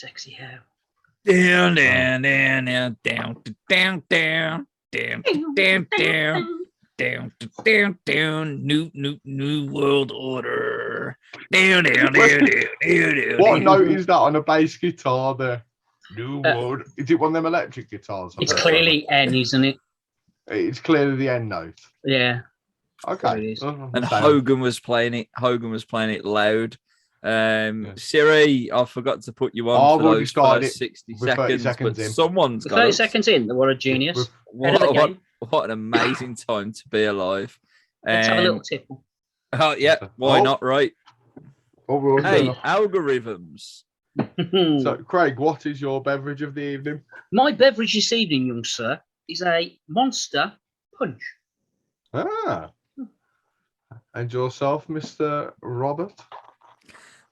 Sexy hair. Down, down, down, down, down, down, down, down, down, down, down, down, new world order. Down, down, down, down. What note is that on a bass guitar there? New world. Is it one of them electric guitars? It's clearly N, isn't it? It's clearly the end note. Yeah. Okay. And Hogan was playing it loud. Siri, I forgot to put you on for those first 60 seconds, but someone's got 30 seconds in. What a genius! What an amazing time to be alive. Let's have a little tipple. Oh yeah, why not? Right. Hey, enough. Algorithms. So, Craig, what is your beverage of the evening? My beverage this evening, young sir, is a Monster Punch. Ah. And yourself, Mr. Robert?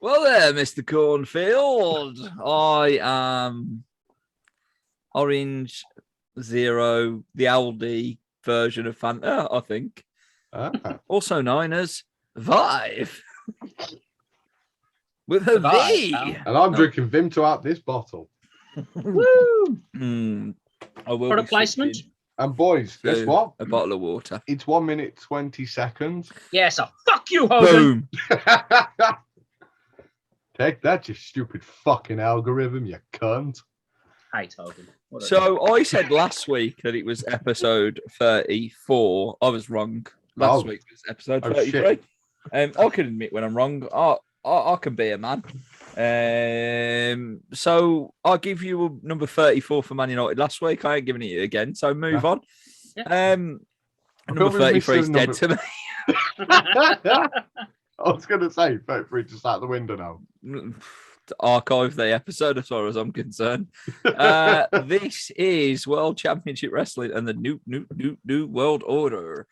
Well there, Mr. Cornfield. I am Orange Zero, the Aldi version of Fanta, I think. Ah. Also known as Vive. With a V. And I'm drinking Vimto out this bottle. Woo! I will Product placement. And boys, guess what? A bottle of water. It's 1 minute 20 seconds. Yeah, so fuck you, Hogan. Boom. Take that, you stupid fucking algorithm, you cunt. Hate Hogan. So I said last week that it was episode 34. I was wrong. Last week was episode 33. I can admit when I'm wrong. I can be a man. So I'll give you number 34 for Man United last week. I ain't giving it you again. So move on. Yeah. Number 33 is dead to me. I was going to say 33 just out the window now. To archive the episode as far as I'm concerned. This is World Championship Wrestling and the new World Order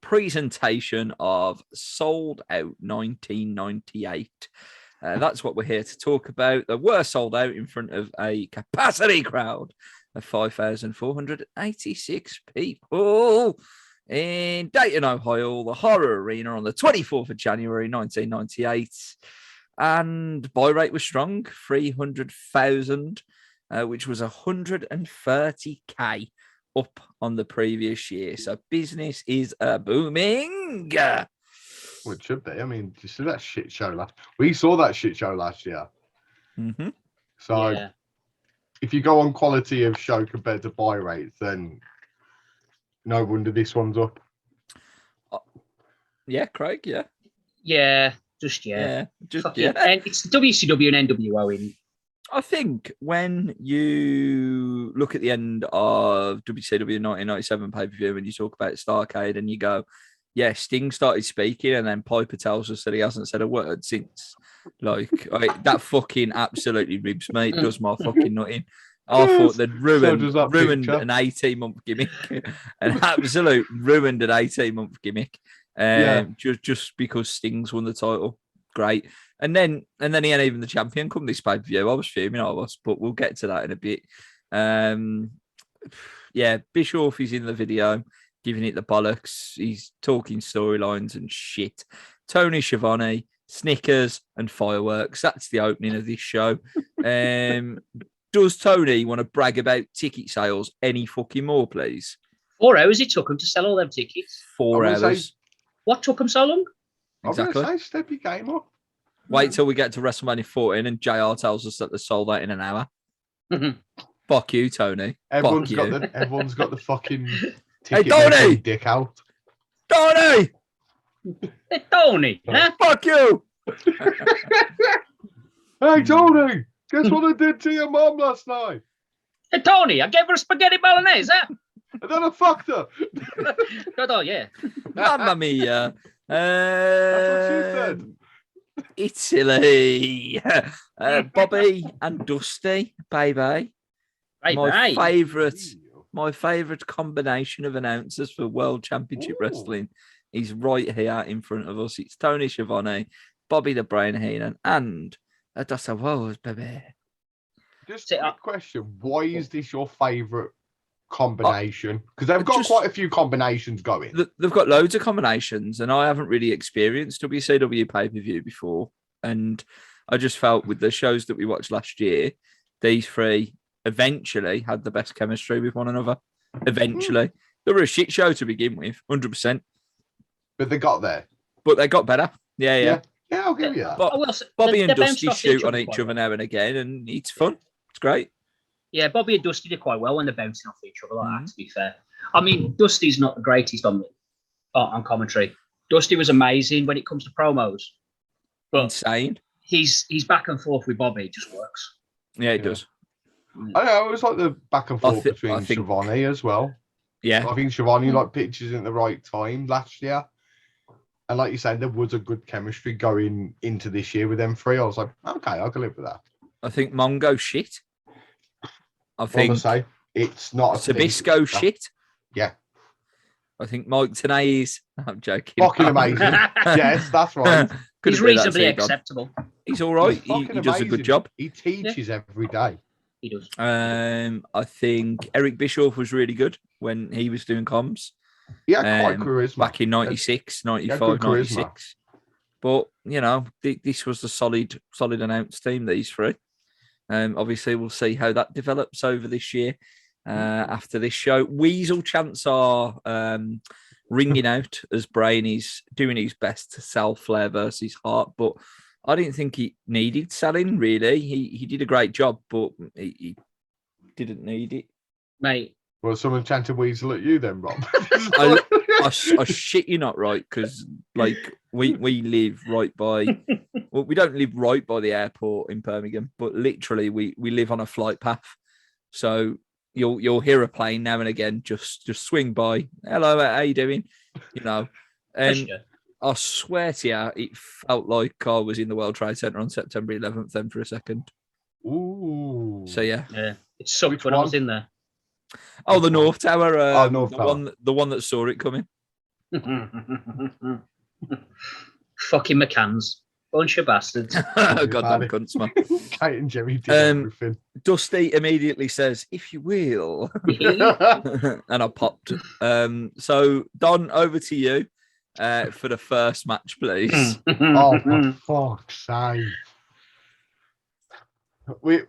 presentation of Souled Out 1998. That's what we're here to talk about. They were sold out in front of a capacity crowd of 5,486 people in Dayton, Ohio, the Horror Arena on the 24th of January, 1998. And buy rate was strong, 300,000, which was 130K up on the previous year. So business is booming. Well, it should be. I mean, did you see that shit show We saw that shit show last year. Mm-hmm. So if you go on quality of show compared to buy rates, then no wonder this one's up. Yeah, Craig, yeah. Yeah. And it's WCW and NWO in. I think when you look at the end of WCW 1997 pay-per-view and you talk about Starrcade and you go, yeah, Sting started speaking and then Piper tells us that he hasn't said a word since. Like, that fucking absolutely ribs me. It does my fucking nutting. I thought they'd ruined an 18-month gimmick. An absolute ruined an 18-month gimmick. Just because Sting's won the title. Great. And then he ain't even the champion come this pay-per-view. I was fuming, but we'll get to that in a bit. Bischoff is in the video, giving it the bollocks. He's talking storylines and shit. Tony Schiavone, Snickers and fireworks. That's the opening of this show. Does Tony want to brag about ticket sales any fucking more, please? 4 hours it took him to sell all them tickets. 4 hours. What took him so long? Exactly. I'm going to say step your game up. Wait till we get to WrestleMania 14 and JR tells us that they're sold out in an hour. Fuck you, Tony. Everyone's got the fucking ticket. Hey, Tony! Dick out. Tony! Hey, Tony! Huh? Fuck you! Hey, Tony! Guess what I did to your mom last night? Hey, Tony, I gave her a spaghetti bolognese, huh? And then I fucked her. Oh, yeah. Mamma mia. That's what she said. Italy. Bobby and Dusty, baby. My favourite combination of announcers for World Championship Wrestling is right here in front of us. It's Tony Schiavone, Bobby the Brain Heenan, and Dusty Rhodes, baby. Just a quick question. Why is this your favourite combination? Because they've got quite a few combinations going. They've got loads of combinations, and I haven't really experienced WCW pay-per-view before. And I just felt with the shows that we watched last year, these three eventually had the best chemistry with one another. Eventually. They were a shit show to begin with, 100%. But they got there. But they got better. Yeah. Yeah, I'll give you that. But I will say, Bobby they and bounced Dusty off shoot on quite each other well. now and again, and it's fun. It's great. Yeah, Bobby and Dusty did quite well when they're bouncing off each other like that, to be fair. I mean, Dusty's not the greatest on commentary. Dusty was amazing when it comes to promos. But Insane. He's back and forth with Bobby. It just works. Yeah, it does. I know, it was like the back and forth between I think- Shivani as well. Yeah. I think Shivani like pitches in the right time last year. And like you said, there was a good chemistry going into this year with them three. I was like, okay, I can live with that. I think Mongo shit. I I think say it's not a thing. Sabisco shit. Yeah. I think Mike Tenay's. I'm joking. Fucking amazing. Yes, that's right. Couldn't He's do that reasonably to you, Don. acceptable. He's all right. He's He fucking does a good amazing. job. He teaches every day. He does. I think Eric Bischoff was really good when he was doing comms He had quite charisma. back in 96, good 95, charisma. 96. But, you know, this was the solid announced team, these three. Obviously, we'll see how that develops over this year after this show. Weasel chants are ringing out as Brain is doing his best to sell Flair versus Hart, but I didn't think he needed selling, really. He did a great job, but he didn't need it. Mate, Well, someone chanted Weasel at you then, Rob. I shit you not, right? Because like we live right by. Well, we don't live right by the airport in Birmingham, but literally we live on a flight path. So you'll hear a plane now and again just swing by. Hello, how you doing? You know, and I swear to you, it felt like I was in the World Trade Center on September 11th. Then for a second. Ooh. So yeah, it's so Which when I one? was in there. Oh, the North Tower. North Tower. The one that saw it coming. Fucking McCanns. Bunch of bastards. Goddamn cunts, man. Kate and Jimmy did everything. Dusty immediately says, "If you will," and I popped. So Don, over to you for the first match, please. Oh, for fuck's sake.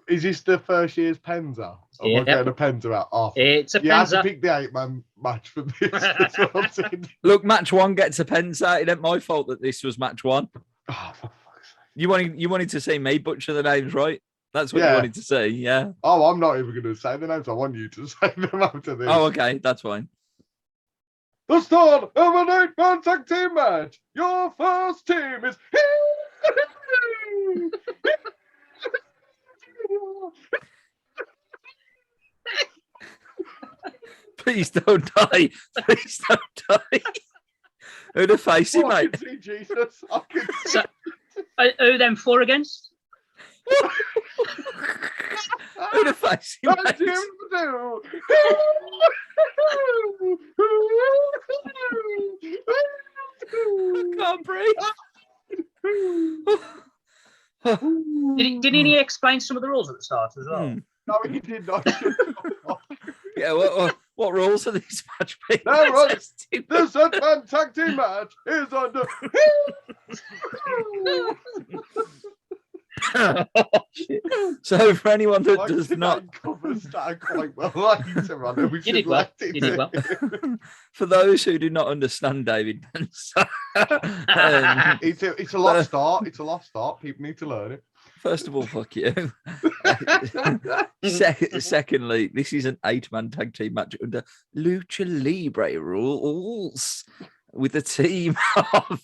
Is this the first year's Penza? Am I getting a Penza out? Oh, it's a you had to Penza. pick the 8-man match for this. That's what I'm saying. Look, match one gets a Penza. It ain't my fault that this was match one. Oh, for fuck's sake. You wanted to see me butcher the names, right? That's what you Yeah. wanted to see, yeah. Oh, I'm not even going to say the names. I want you to say them after this. Oh, okay, that's fine. The start of an 8-man tag team match. Your first team is. Please don't die. Please don't die. Who the facing, I mate? can see Jesus. I can see. So, who them four against? Who the facing, That's mate? him to I can't breathe. Didn't he explain some of the rules at the start as well? No, he did not. Yeah, what rules are these match being No, right. tested? This 8-man tag team match is under. So for anyone that Like does tonight not, covers that quite well later on. and we You should did well. let it You did well. in. for those who do not understand David Benson, It's a lost start. It's a lost start. People need to learn it. first of all, fuck you. Secondly, this is an 8-man tag team match under Lucha Libre rules with a team of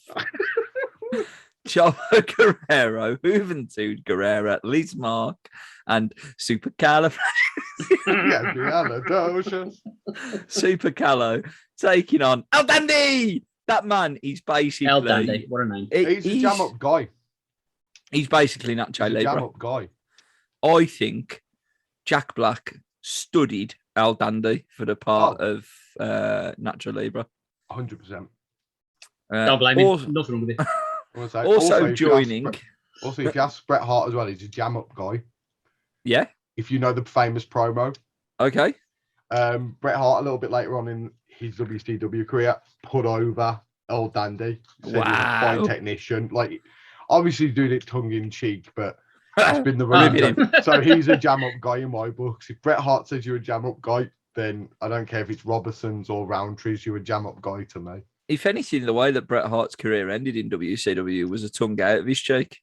Chavo Guerrero, Juventud Guerrera, Liz Mark, and Super Calo taking on El Dandy. That man, he's basically El Dandy, what a name. He's a jam up guy. He's basically Nacho He's a jam Libre. up guy. I think Jack Black studied El Dandy for the part of Nacho Libre. 100%. Don't blame him. Nothing wrong with it. Also joining. If you ask Bret Hart as well, he's a jam up guy. Yeah. If you know the famous promo. Okay. Bret Hart a little bit later on in his WCW career put over El Dandy. Said he was a fine technician. Like, obviously doing it tongue in cheek, but It's been the Ribbing running him. joke. So he's a jam up guy in my books. If Bret Hart says you're a jam up guy, then I don't care if it's Robertson's or Roundtree's, you're a jam up guy to me. If anything, the way that Bret Hart's career ended in WCW was a tongue out of his cheek.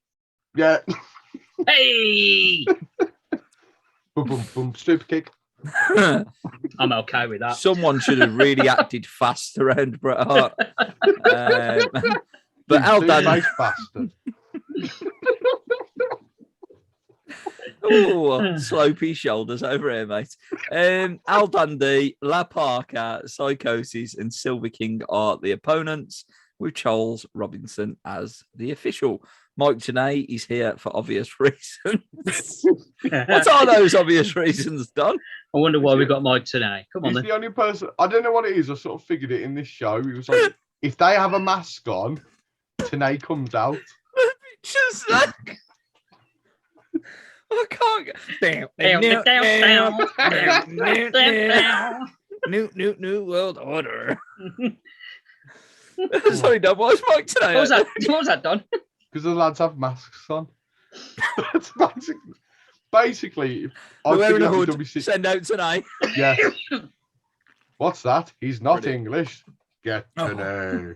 Yeah. Hey, Boom, boom, boom. Super kick. I'm okay with that. Someone should have really acted fast around Bret Hart. But Al Dundee, bastard. oh, slopey shoulders over here, mate. Al Dundee, La Parka, Psychosis, and Silver King are the opponents, with Charles Robinson as the official. Mike Tenay is here for obvious reasons. What are those obvious reasons, Don? I wonder why we got Mike today. Come on, He's then. the only person. I don't know what it is. I sort of figured it in this show. It was like, if they have a mask on, Tenay comes out. Just like I can't get new world order. Sorry, Don. What's Mike today? What was that, Don? Because the lads have masks on. That's basically We're wearing a thinking hood. of WC Send out tonight. Yeah. What's that? He's not Brilliant. English. Get to know.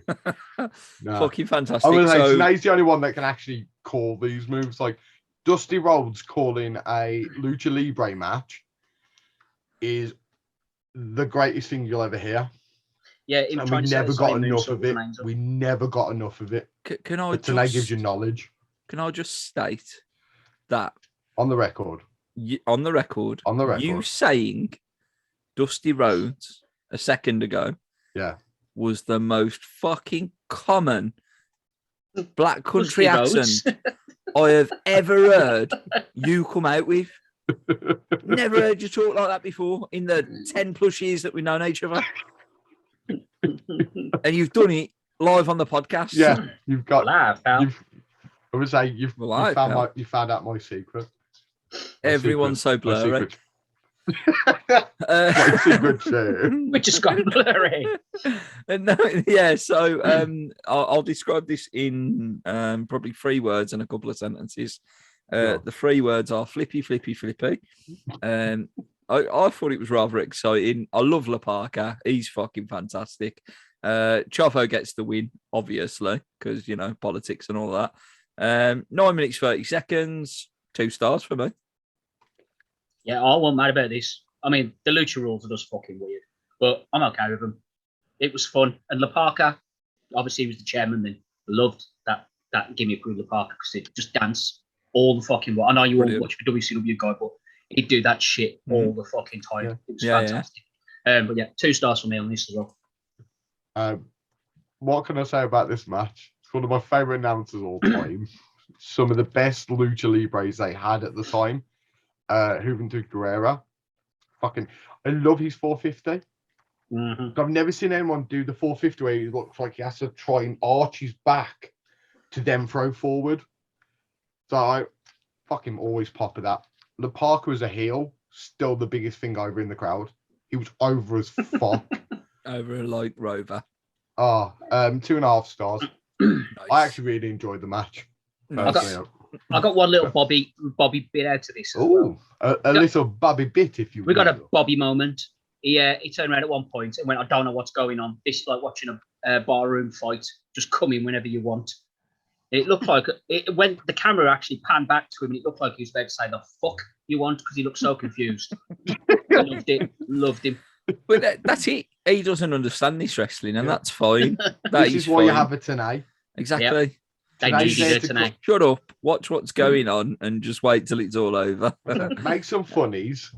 Nah. Fucking fantastic. I was like, So, Tenay's the only one that can actually call these moves. Like Dusty Rhodes calling a Lucha Libre match is the greatest thing you'll ever hear. Yeah, And we never got enough of it. We never got enough of it. can I But Tenay gives just you knowledge can I just state that on the record. on the record, On the record. you saying Dusty Rhodes a second ago, Yeah. was the most fucking common Black Country accent I have ever heard you come out with. Never heard you talk like that before in the 10 plus years that we've known each other. And you've done it live on the podcast. Yeah, you've got. Live, pal. I would say you found out my secret. Everyone's so My blurry. secret. My secret share. We just got blurry. No, yeah, so I'll describe this in probably 3 words and a couple of sentences. Sure. The 3 words are flippy, flippy, flippy. I thought it was rather exciting. I love La Parka. He's fucking fantastic. Chavo gets the win, obviously, because, you know, politics and all that. 9 minutes, 30 seconds. 2 stars for me. Yeah, I wasn't mad about this. I mean, the Lucha rules are just fucking weird, but I'm okay with them. It was fun. And La Parka, obviously, he was the chairman then. Loved that gimmick with La Parka because it just danced all the fucking way. I know you all watch the WCW guy, but he'd do that shit all the fucking time. Yeah. It was fantastic. Yeah. But yeah, 2 stars for me on this as well. What can I say about this match? It's one of my favorite announcers all time. Some of the best Lucha Libres they had at the time. Juventud Guerrera. Fucking, I love his 450. Mm-hmm. I've never seen anyone do the 450 where he looks like he has to try and arch his back to then throw forward. So I fucking always pop at that. La Parka was a heel, still the biggest thing over in the crowd. He was over as fuck. Over like Rover. 2.5 stars. Nice. I actually really enjoyed the match. Nice. I got one little Bobby bit out of this. As well. A little Bobby bit, if you will. We got a Bobby moment. He turned around at one point and went, I don't know what's going on. This is like watching a barroom fight. Just come in whenever you want. It looked like when the camera actually panned back to him, it looked like he was about to say the fuck you want because he looked so confused. Loved him. But that's it. He doesn't understand this wrestling, and that's fine. This is why you have it tonight. Exactly. Yep. They Today's needed there it to tonight. Shut up. Watch what's going on, and just wait till it's all over. Make some funnies.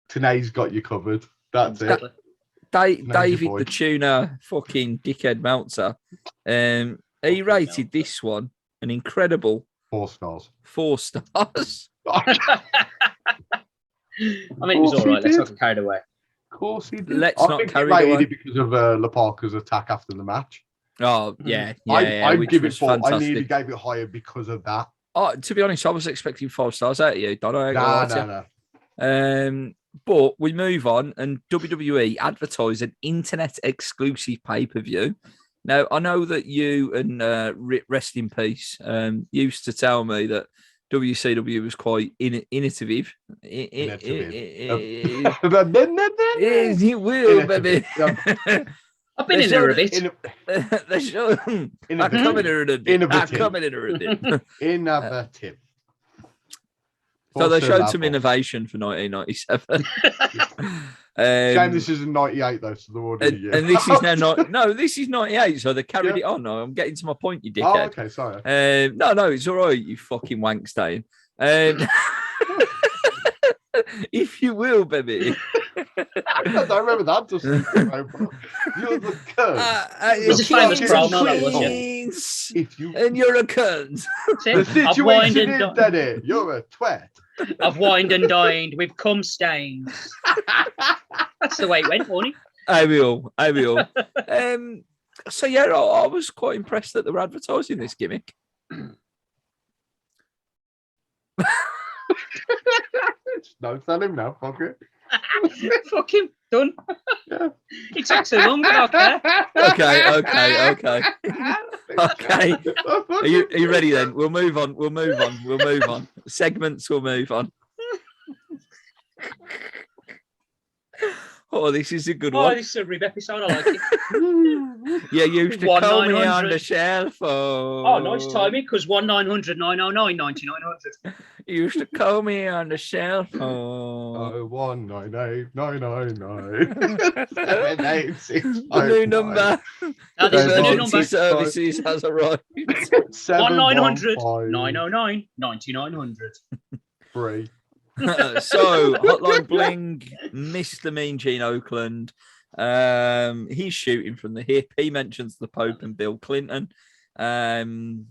Tonight's got you covered. That's Exactly. it. David boy. the Tuner, fucking dickhead Meltzer. He rated this one an incredible 4 stars. 4 stars. I mean, it was all right. Let's not get carried away. Of course he did. Let's I not think carry he rated away. it because of La Parka's attack after the match. Oh yeah, I'd which give it was 4. I fantastic. nearly gave it higher because of that. Oh, to be honest, I was expecting 5 stars out of you. Don't I? No. But we move on, and WWE advertise an internet exclusive pay-per-view. Now, I know that you and Rest in Peace used to tell me that WCW was quite innovative. You will, baby. I've been in there a bit. I'm coming in a bit. I'm coming in a bit. Innovative. So they showed some innovation for 1997. Shame this is in 98 though, so they're already and this is now not. No, this is 98. So they carried it on. No, I'm getting to my point, you dickhead. Oh, okay, sorry. No, it's all right, you fucking wankstein. If you will, baby. I don't remember that. Just you're the cunt. It was a famous promo, that was, and you're a cunt. The situation is, Daddy, you're a twat. I've wined and dined with cum stains. That's the way it went, wasn't it? I will. So yeah, I was quite impressed that they were advertising this gimmick. No, tell him now. Fuck it. Fuck him. Done. Yeah. It took so long, but okay. Okay. Are you ready then? We'll move on. Segments will move on. Oh, this is a good one. Oh, this is a rib episode. I like it. Yeah, you used to call me on the cell phone. Oh, nice timing, because 1-900-909-9900. You used to call me on the cell phone. Oh, 198-999. 786. The new number. Now, this is the new number. Services has arrived. 1-900-909-9900. Free. So, Hotline Bling, Mr. Mean Gene Oakland. He's shooting from the hip. He mentions the Pope and Bill Clinton. And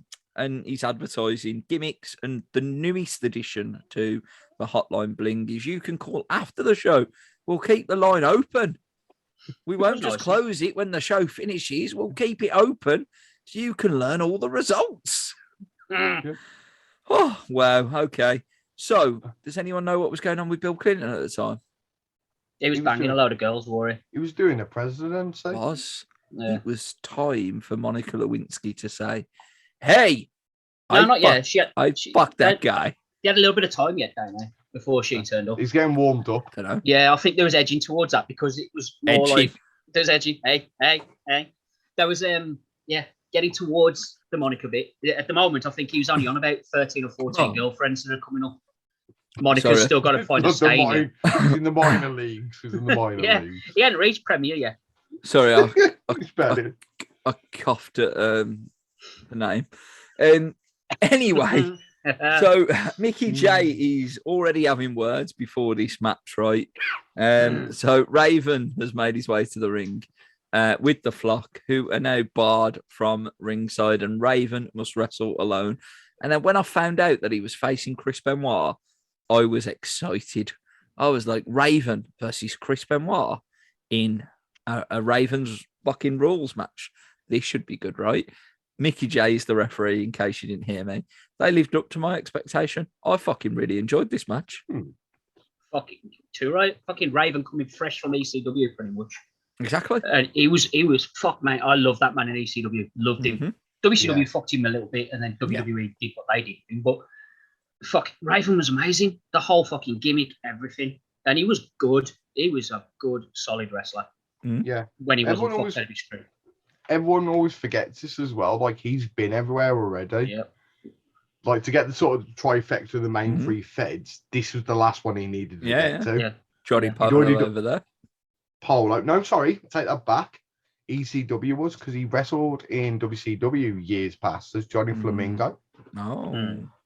he's advertising gimmicks. And the newest addition to the Hotline Bling is you can call after the show. We'll keep the line open. We won't just close it when the show finishes. We'll keep it open so you can learn all the results. Oh, wow. Okay. So, does anyone know what was going on with Bill Clinton at the time? He was banging a load of girls, Rory. He was doing a presidency. Yeah. It was time for Monica Lewinsky to say, hey, No, not yet. I fucked that guy. They had a little bit of time yet, don't they, before she turned up. He's getting warmed up. I don't know. Yeah, I think there was edging towards that because it was more like there's edging. Hey. There was getting towards the Monica bit. At the moment, I think he was only on about 13 or 14 girlfriends that are coming up. Monica's still got to find a stay. He's in the minor leagues. He's in the minor leagues. He hadn't reached Premier yet. Sorry, I coughed at the name. Anyway, so Mickey J is already having words before this match, right? So Raven has made his way to the ring with the Flock, who are now barred from ringside, and Raven must wrestle alone. And then when I found out that he was facing Chris Benoit, I was excited. I was like, Raven versus Chris Benoit in a Ravens fucking rules match. This should be good, right? Mickey J is the referee, in case you didn't hear me. They lived up to my expectation. I fucking really enjoyed this match. Fucking too right. Fucking Raven coming fresh from ECW, pretty much. Exactly. And he was fuck, mate. I love that man in ECW. Loved him. WCW fucked him a little bit, and then WWE did what they did. But fuck, Raven was amazing. The whole fucking gimmick, everything. And he was good. He was a good, solid wrestler. Yeah. When he wasn't fucked out of his street. Everyone always forgets this as well. Like, he's been everywhere already. Yeah. Like, to get the sort of trifecta of the main three feds, this was the last one he needed to get to. Yeah. Johnny Polo over there. Polo. No, sorry. Take that back. ECW was, because he wrestled in WCW years past as Johnny Flamingo.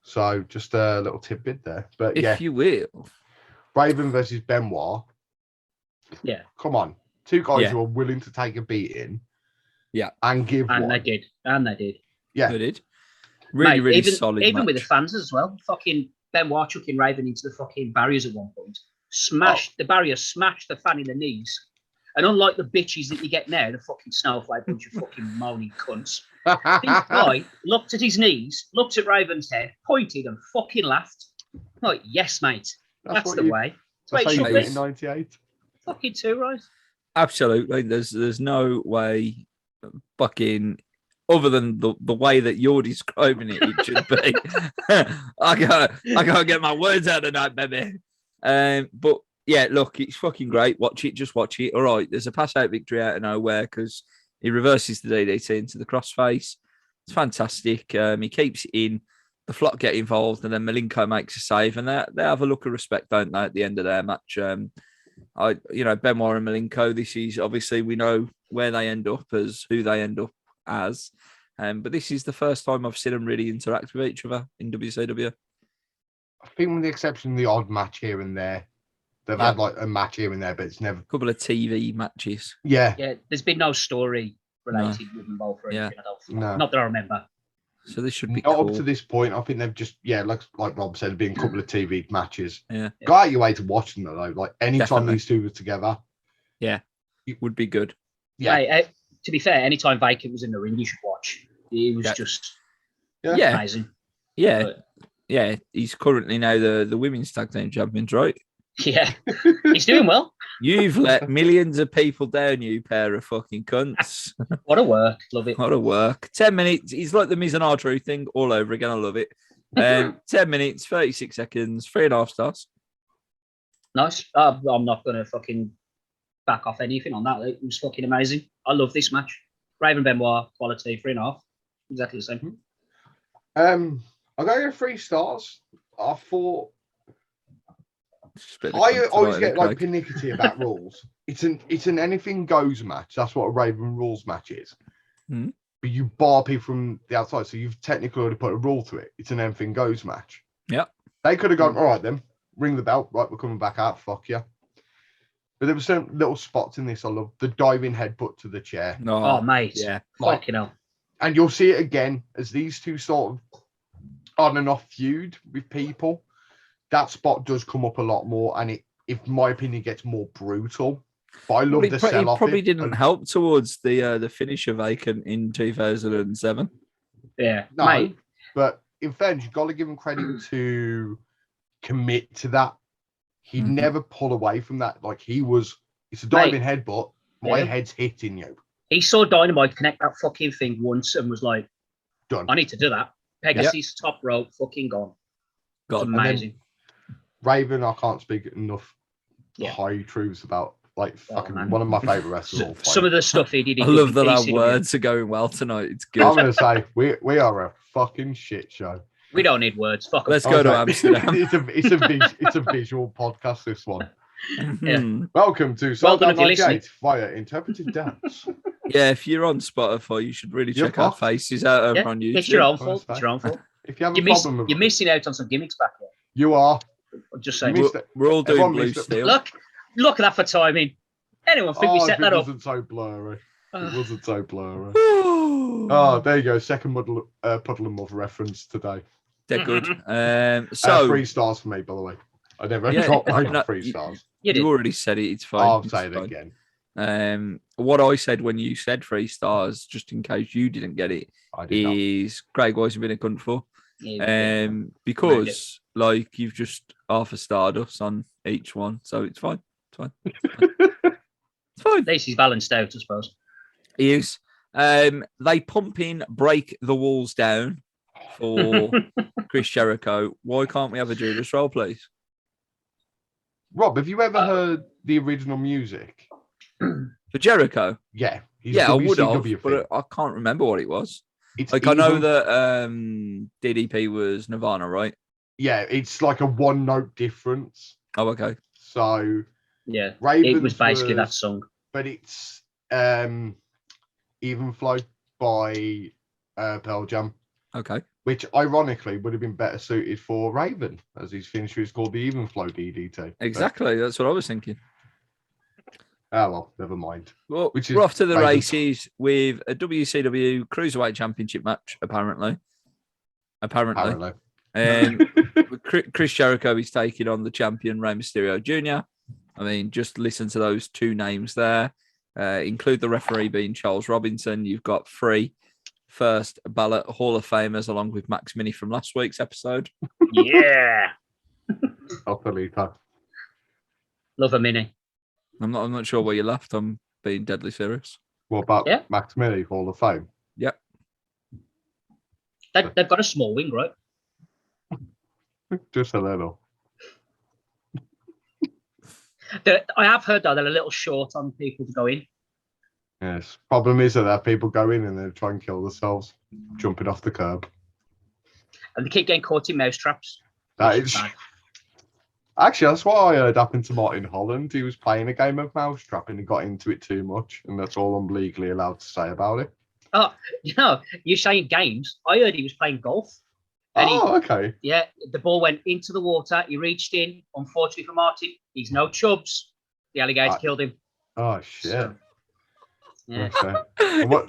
So just a little tidbit there. But if you will. Raven versus Benoit. Yeah. Come on. Two guys who are willing to take a beating. Yeah. And give and one. they did. Yeah. They did. Really, really solid even match. with the fans as well. Fucking Benoit chucking Raven into the fucking barriers at one point. Smashed the barrier, smashed the fan in the knees. And unlike the bitches that you get now, the fucking snowflake bunch of fucking moaning cunts, this guy looked at his knees, looked at Raven's head, pointed and fucking laughed. Like, yes, mate. That's the way. That's how you do it in 98. Fucking too, right? Absolutely. There's no way fucking other than the way that you're describing it, it should be. I can't get my words out tonight, baby. But yeah, look, it's fucking great. Watch it, just watch it. All right, there's a pass out victory out of nowhere because he reverses the DDT into the crossface. It's fantastic. He keeps it in. The Flock get involved, and then Malenko makes a save, and they have a look of respect, don't they, at the end of their match? Benoit and Malenko. This is obviously we know where they end up as who they end up as, but this is the first time I've seen them really interact with each other in WCW. I think with the exception of the odd match here and there, they've had like a match here and there, but it's never A couple of TV matches. Yeah. Yeah, there's been no story related with them both or anything. I don't think. Not that I remember. So this should be not cool. up to this point. I think they've just like Rob said, been a couple of TV matches. Yeah. Go out your way to watch them though. Like anytime Definitely. these two were together. Yeah. It would be good. Yeah. Hey, to be fair, anytime Vacant was in the ring, you should watch. It was just amazing. Yeah. But, yeah. He's currently now the women's tag team champions, right? yeah. He's doing well. You've let millions of people down, you pair of fucking cunts. What a work. Love it. What a work. 10 minutes. He's like the Miz and R-Truth thing all over again. I love it. 10 minutes, 36 seconds, 3.5 stars. Nice. I'm not going to fucking back off anything on that. It was fucking amazing. I love this match. Raven Benoit, quality, 3.5. Exactly the same. I go 3 stars. I thought I always get like pernickety about rules. It's an anything goes match. That's what a Raven rules match is. Hmm. But you bar people from the outside, so you've technically already put a rule to it. It's an anything goes match. Yeah. They could have gone, all right then, ring the bell. Right, we're coming back out. Fuck you. But there were some little spots in this I love. The diving headbutt to the chair. Oh, mate. Yeah. Fucking hell. And you'll see it again as these two sort of on and off feud with people. That spot does come up a lot more, and it, in my opinion, gets more brutal. But I love the sell off. It probably didn't help towards the finish of Vacant in 2007. Yeah. No, Mate. but in fairness, you've got to give him credit to commit to that. He'd never pull away from that. Like it's a diving headbutt. My head's hitting you. He saw Dynamite connect that fucking thing once and was like, Done. I need to do that. Pegasus top rope, fucking gone. God, amazing. Raven, I can't speak enough Yeah. high truths about. Like fucking one of my favorite wrestlers. Some of the stuff he did. I love that our words are going well tonight. It's good. I'm going to say we are a fucking shit show. We don't need words. Fuck. Let's go to Amsterdam. It's a visual podcast. This one. Yeah. Welcome to Well Souled done Out if you're listening. via interpreted dance. Yeah, if you're on Spotify, you should really check our faces out over on YouTube. It's your own fault. It's your own fault. If you have a problem with You're missing out on some gimmicks back there. you are. I'm just saying. We're all doing Everyone blue missed it. steel. Look at that for timing. Anyone think we set that It up? wasn't so blurry. It wasn't so blurry. Oh, there you go. Second puddle of mud reference today. They're good. So 3 stars for me, by the way. I never Yeah, dropped my no, 3 stars. you already said it. It's fine. I'll It's say it fine. again. What I said when you said 3 stars, just in case you didn't get it, I did not. is Craig Wise has been a cunt for. Yeah. Because like you've just half a starred us on each one, so it's fine. It's fine. It's fine. At least he's balanced out, I suppose. He is. They pump in, break the walls down for Chris Jericho. Why can't we have a Judas roll, please? Rob, have you ever heard the original music? For Jericho? Yeah. Yeah, I would have, WCW but thing. I can't remember what it was. It's Like I know even- that DDP was Nirvana, right? Yeah, it's like a 1-note difference. Oh, okay. So Yeah. Ravens It was basically that was- song. but it's Even Flow by Pearl Jam, Okay. which ironically would have been better suited for Raven, as his finisher is called the Even Flow DDT. Exactly. That's what I was thinking. Oh well, never mind. Well, Which is we're off to the Raven. races with a WCW Cruiserweight Championship match, apparently. Apparently. Chris Jericho is taking on the champion Rey Mysterio Jr. I mean, just listen to those 2 names there. Include the referee being Charles Robinson. You've got 3 first ballot Hall of Famers along with Max Mini from last week's episode. Yeah. Opelita. Love a mini. I'm not sure where you left. I'm being deadly serious. What about Yeah. Max Mini Hall of Fame? Yep. They've got a small wing, right? Just a little. I have heard though they're a little short on people to go in. Yes. Problem is that people go in and they try and kill themselves, jumping off the curb. And they keep getting caught in mouse traps. That is bad. actually that's what I heard happened to Martin Holland. He was playing a game of Mousetrap and he got into it too much, and that's all I'm legally allowed to say about it. Oh, you're saying games. I heard he was playing golf. And okay. Yeah, the ball went into the water. He reached in. Unfortunately for Martin, he's no chubs. The alligator killed him. Oh shit. So, yeah. Okay. What?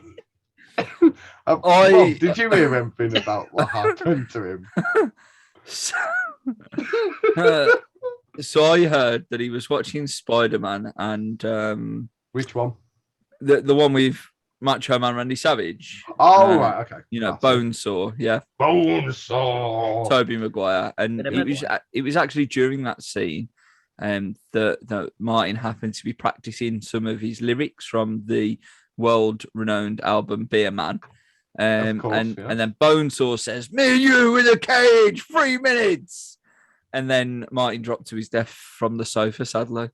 Bob, did you hear anything about what happened to him? So I heard that he was watching Spider-Man and which one? The one with Macho Man Randy Savage. Oh right, okay. You know, Bonesaw, yeah. Bonesaw. Tobey Maguire, and it was actually during that scene that Martin happened to be practicing some of his lyrics from the world-renowned album Beer Man. And then Bonesaw says, "Me and you in a cage, 3 minutes." And then Martin dropped to his death from the sofa, sadly.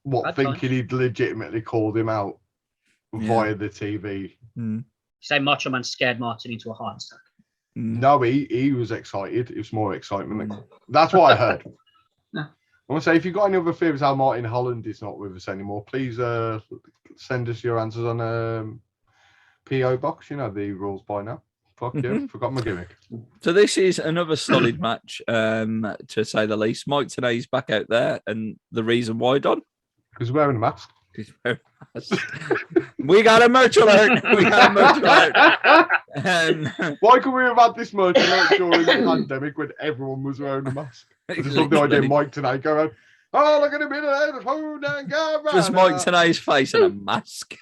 What, thinking he'd legitimately called him out via the TV? You say Macho Man scared Martin into a heart attack? No, he was excited. It was more excitement. That's what I heard. No. I want to say, if you've got any other theories how Martin Holland is not with us anymore, please send us your answers on PO Box. You know the rules by now. Fuck you, forgot my gimmick. So this is another solid match, to say the least. Mike Tenay's back out there, and the reason why, Don? Because he's wearing a mask. We got a merch alert. Why could we have had this merch alert during the pandemic when everyone was wearing a mask? I just love the idea of Mike Tenay going, "Oh, look at him in the phone and camera." Just Mike Tenay's face and a mask.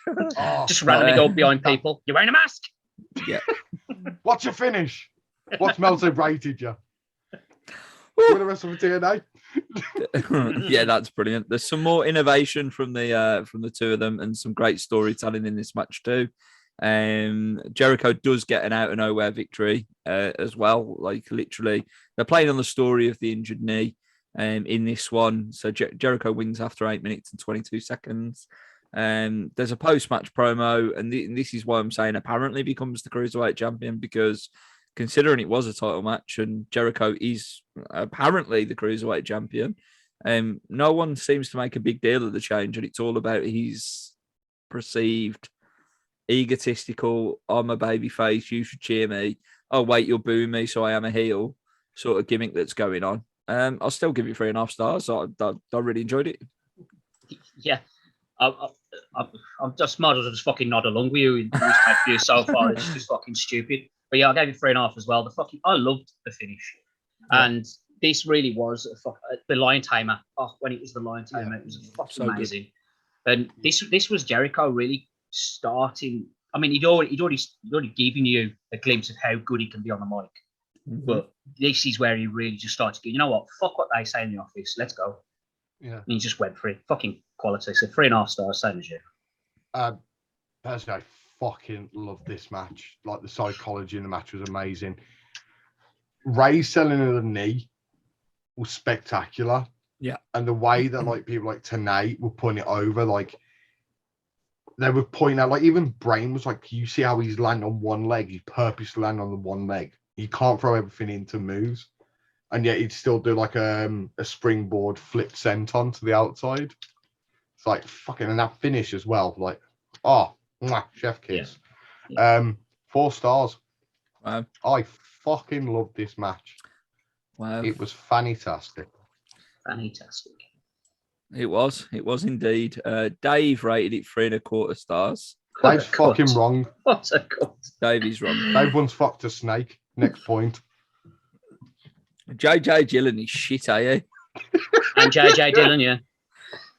Just randomly go behind people. You're wearing a mask? Yeah. What's your finish? What's Meltzer rated you? For the rest of the TNA? Yeah, that's brilliant. There's some more innovation from the two of them, and some great storytelling in this match too. Jericho does get an out of nowhere victory as well. Like literally, they're playing on the story of the injured knee in this one. So Jericho wins after 8 minutes and 22 seconds. There's a post-match promo, and this is why I'm saying apparently becomes the Cruiserweight champion, because considering it was a title match and Jericho is apparently the Cruiserweight champion, no one seems to make a big deal of the change, and it's all about his perceived egotistical, "I'm a babyface, you should cheer me. Oh wait, you'll boo me, so I am a heel" sort of gimmick that's going on. I'll still give it 3.5 stars. I really enjoyed it. Yeah. I'm just might as well just fucking nod along with you in this match view so far. It's just fucking stupid. But yeah, I gave it 3.5 as well. I loved the finish, and this really was the Lion Tamer. Oh, when it was the Lion Tamer, it was fucking amazing. And this was Jericho really starting. I mean, he'd already given you a glimpse of how good he can be on the mic, but this is where he really just started to go, you know what? Fuck what they say in the office. Let's go. Yeah. And he just went for it. Fucking quality. So 3.5 stars, same as you. Personally, I fucking love this match. Like, the psychology in the match was amazing. Ray selling her the knee was spectacular. Yeah. And the way that like people like Tenay were putting it over, like they were pointing out, like even Brain was like, you see how he's landing on one leg? He's purposely landing on the one leg. He can't throw everything into moves. And yet he'd still do like a springboard flip senton to the outside. It's like fucking, and that finish as well. Like, chef kiss. Yeah. 4 stars. Wow. I fucking loved this match. Wow. It was fantastic. Fantastic. It was indeed. Dave rated it 3.25 stars. Dave's fucking wrong. What a cut. Dave is wrong. Dave once fucked a snake. Next point. JJ Dillon is shit, are you? And JJ Dillon, yeah.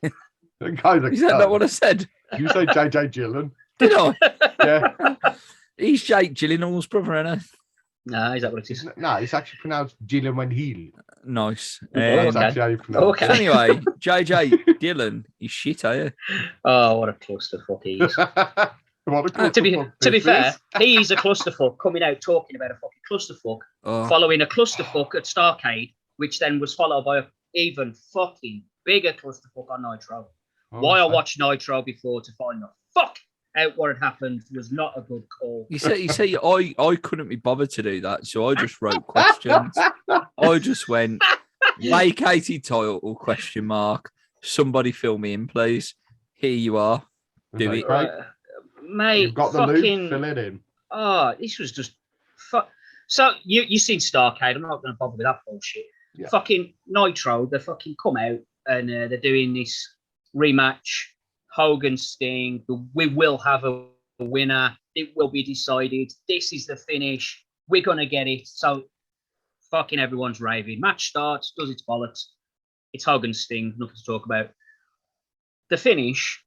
Is that not what I said? You say JJ Dillon? Did I? Yeah. He's Jake Gyllenhaal's brother, isn't he? No, is that what it is? No, it's actually pronounced Gillen Heel. Nice. That's actually how you pronounce it. Anyway, JJ Dillon is shit, are you? Oh, what a clusterfuck he is. What a To be clusterfuck to be this fair, is. he's a clusterfuck coming out talking about a fucking clusterfuck, Oh, following a clusterfuck at Starcade, which then was followed by a even fucking bigger clusterfuck on Nitro. Why I watched Nitro before to find the fuck out what had happened was not a good call. you see, I couldn't be bothered to do that, so I just wrote questions. I just went vacated title question mark. Somebody fill me in, please. Here you are. Do it. Right. Mate, You've got the fucking, loop, fill it in. Oh, this was just so you seen Starcade. I'm not going to bother with that bullshit. Yeah. Fucking Nitro, they fucking come out and they're doing this rematch. Hogan Sting. We will have a winner. It will be decided. This is the finish. We're gonna get it. So fucking everyone's raving. Match starts, does its bollocks. It's Hogan Sting. Nothing to talk about. The finish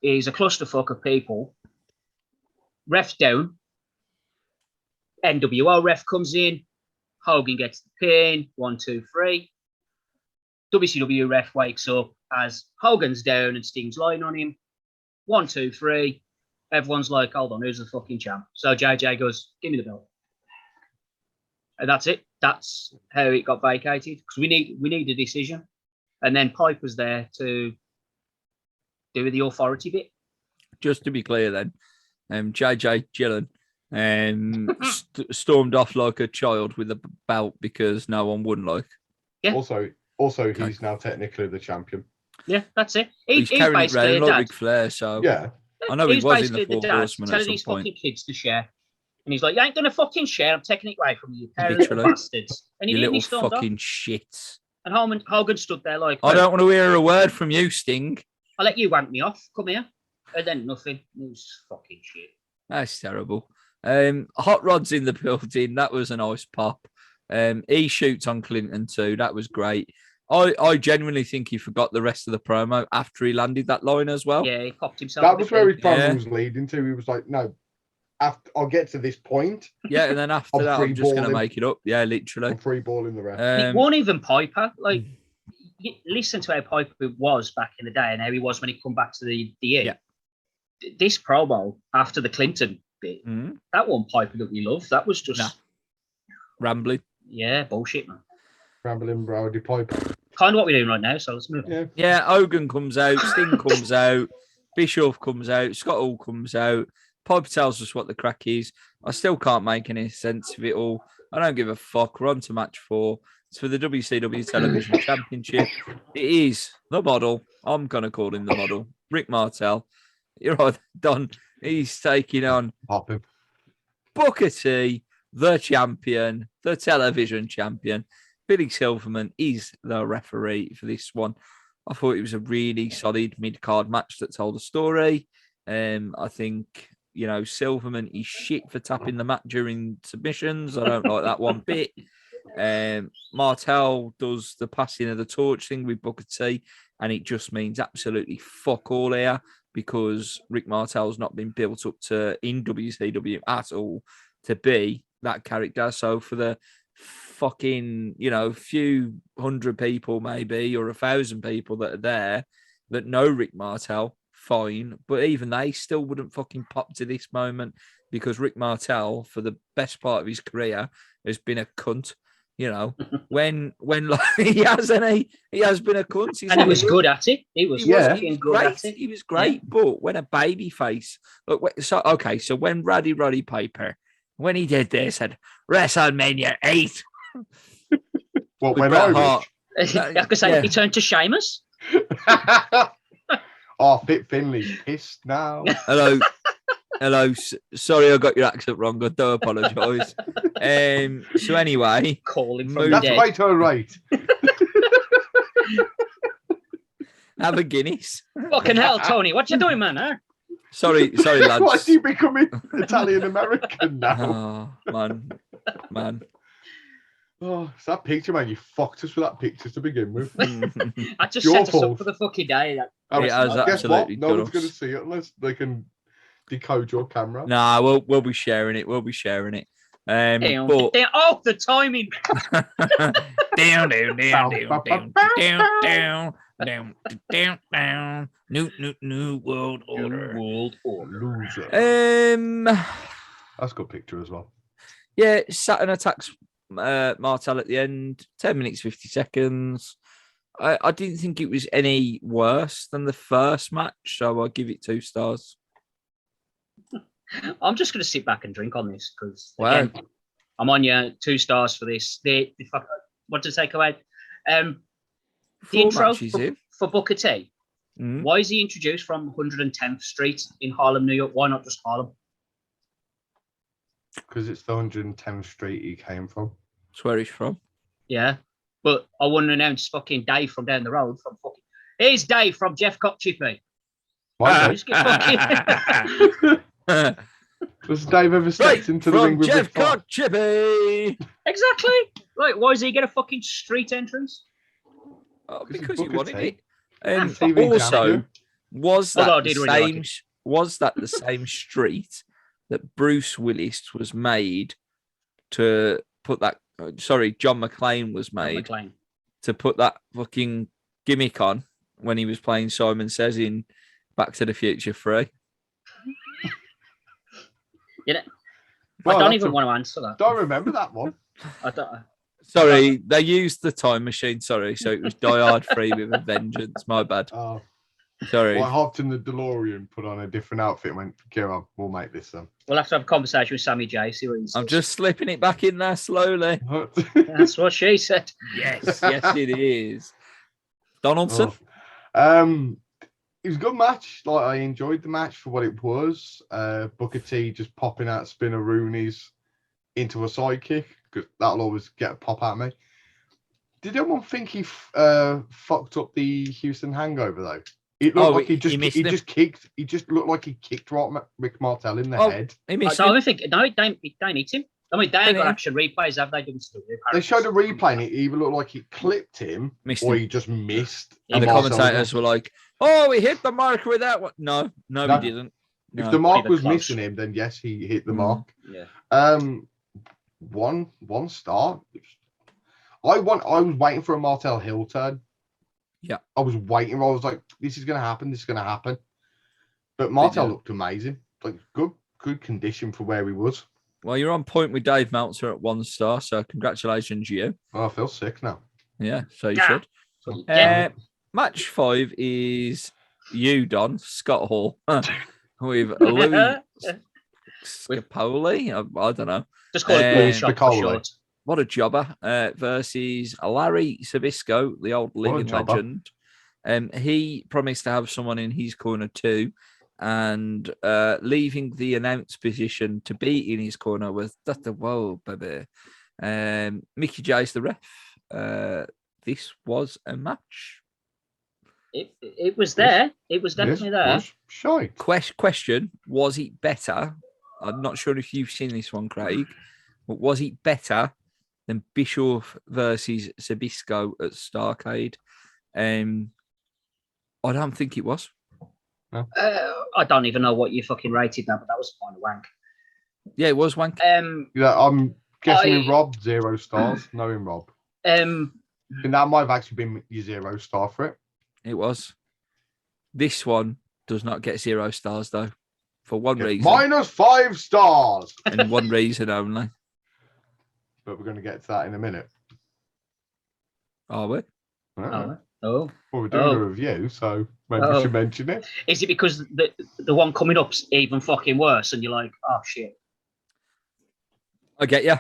is a clusterfuck of people. Ref down. NWO ref comes in. Hogan gets the pin. 1, 2, 3. WCW ref wakes up as Hogan's down and Sting's lying on him. 1, 2, 3. Everyone's like, hold on, who's the fucking champ? So JJ goes, give me the belt. And that's it. That's how it got vacated. Because we need a decision. And then Piper's there to do the authority bit. Just to be clear, then, JJ Gillen stormed off like a child with a belt because no one wouldn't like. Yeah. Also, he's now technically the champion. Yeah, that's it. He's carrying it around like Ric Flair, so Yeah. I know he was in basically the Four dad Horsemen at telling some his point. fucking kids to share. And he's like, you ain't going to fucking share. I'm taking it away from you, pair of Literally. little bastards. And he You didn't. He little stormed off. fucking shits. And Hogan stood there like, I don't want to hear a word from you, Sting. I'll let you wank me off. Come here. And then nothing. It was fucking shit. That's terrible. Hot Rod's in the building. That was a nice pop. He shoots on Clinton too. That was great. I genuinely think he forgot the rest of the promo after he landed that line as well. Yeah, he popped himself. That was where his promo Yeah. was leading to. He was like, no, I'll get to this point. Yeah, and then after that, I'm just going to freeballing. make it up. Yeah, literally. I'm free balling the rest. It wasn't even Piper. Like, listen to how Piper was back in the day and how he was when he come back to the E. Yeah. This promo after the Clinton bit, Mhm. that one Piper that we love. That was just Rambling. yeah, bullshit, man. Rambling Rowdy Piper. Kind of what we're doing right now. So let's move on. Yeah. Yeah, Hogan comes out, Sting comes out, Bischoff comes out, Scott Hall comes out. Piper tells us what the crack is. I still can't make any sense of it all. I don't give a fuck. We're on to match 4. It's for the WCW Television Championship. It is the model. I'm going to call him the model. Rick Martel. You're right, Don. He's taking on Pop him. Booker T, the champion, the television champion. Billy Silverman is the referee for this one. I thought it was a really solid mid-card match that told a story. I think, Silverman is shit for tapping the mat during submissions. I don't like that one bit. Martel does the passing of the torch thing with Booker T, and it just means absolutely fuck all here because Rick Martel's not been built up to in WCW at all to be that character. So for the fucking, few hundred people maybe or 1,000 people that are there that know Rick Martel, fine. But even they still wouldn't fucking pop to this moment because Rick Martel, for the best part of his career, has been a cunt. When like, he has been a cunt. And he was good at it. He was fucking good great. at it. He was great. Yeah. But when a baby face, look, so when Roddy Piper, when he did this at WrestleMania 8, What went Irish? I could say he turned to Sheamus. Oh, Fit Finley's pissed now. Hello. Sorry, I got your accent wrong. I do apologise. So anyway, call him from that's dead. right, all right. Have a Guinness. Fucking hell, Tony! What you doing, man? Huh? Sorry, lads. Why is he becoming Italian American now? Oh, man. Oh, it's that picture, man. You fucked us with that picture to begin with. I just Your set us fault. up for the fucking day. It has Guess what? absolutely No got one's us. going to see it unless they can decode your camera. Nah, we'll be sharing it. But The timing. down. Down, down, down. New world order. World Order. Loser. Um, That's a good picture as well. yeah, Saturn attacks Martel at the end. 10 minutes, 50 seconds. I didn't think it was any worse than the first match, so I'll give it 2 stars. I'm just going to sit back and drink on this because Wow. again, I'm on you 2 stars for this. What to take away? The 4 intro matches in. for Booker T. Mm. Why is he introduced from 110th Street in Harlem, New York? Why not just Harlem? Because it's the 110th Street he came from. That's where he's from. Yeah, but I wouldn't announce fucking Dave from down the road from fucking. Here's Dave from Jeff Cop Chippy. Why Just get fucking. Has Dave ever stepped into the ring from with Jeff Rick Flair? Cott Chippy. Exactly. Like, why does he get a fucking street entrance? Because he Booker wanted T. it. TV But also, champion. was that Although I the did really like same? it. Was that the same street that Bruce Willis was made to put that? Sorry, John McClane was made McLean. to put that fucking gimmick on when he was playing Simon Says in Back to the Future 3. You know, Well, I don't that's even want to answer that. Don't remember that one. I don't. Sorry, they used the time machine. Sorry, so it was Die Hard 3 with a vengeance. My bad. Oh, Sorry. I hopped in the DeLorean, put on a different outfit, and went, "Kira, we'll make this then." We'll have to have a conversation with Sammy J. See what he says. I'm just slipping it back in there slowly. That's what she said. Yes, yes, it is. Donaldson. It was a good match. Like, I enjoyed the match for what it was. Booker T just popping out spinneroonies into a sidekick, because that'll always get a pop at me. Did anyone think he fucked up the Houston Hangover though? It looked like he just looked like he kicked Rick Martel in the head. He missed I him. don't think. No, it don't hit him. I mean, they ain't got action replays, have they? Done stuff. They showed a replay and it either looked like he clipped him Missed or him. he just missed. And the Martel commentators were like, "Oh, he hit the mark with that one." No, No. he didn't. If No. the mark Even was close. missing him, then yes, he hit the mark. Yeah. One star. I was waiting for a Martel Hill turn. Yeah. I was waiting. I was like, this is gonna happen. This is gonna happen. But Martel looked amazing. Like good condition for where he was. Well, you're on point with Dave Meltzer at 1 star, so congratulations, you. Oh, I feel sick now. Yeah, so you Yeah. should. Yeah. Match 5 is you, Don Scott Hall, with Louis Scapoli. I don't know. Just call it Paul Shop for Spicoli. short. What a jobber versus Larry Sabisco, the old living jobber. legend. He promised to have someone in his corner too, and leaving the announced position to be in his corner was Dr. Whoa, baby. Mickey J's the ref. This was a match. It was there. It was definitely there. Shy. Question: was it better? I'm not sure if you've seen this one, Craig, but was it better than Bischoff versus Sabisco at Starcade? I don't think it was. I don't even know what you fucking rated that, but that was kind of wank. Yeah, it was wank. Yeah, I'm guessing with Rob 0 stars. Knowing Rob, and that might have actually been your 0 star for it. It was. This one does not get 0 stars though, for one reason. -5 stars. And one reason only. But we're going to get to that in a minute. Are we? Oh. Oh. Well, we're doing a review, so maybe we should mention it. Is it because the one coming up's even fucking worse, and you're like, oh shit? I get you.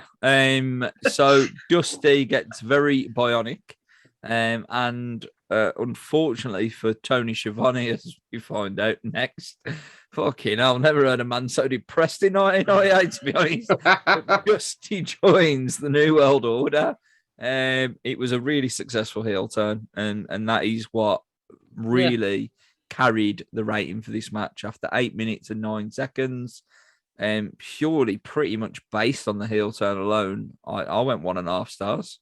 So Dusty gets very bionic, and unfortunately for Tony Schiavone, as we find out next, fucking hell, never heard a man so depressed in 1998, to be honest. But Dusty joins the New World Order. It was a really successful heel turn, and that is what really carried the rating for this match after 8 minutes and 9 seconds. Purely pretty much based on the heel turn alone, I went 1.5 stars.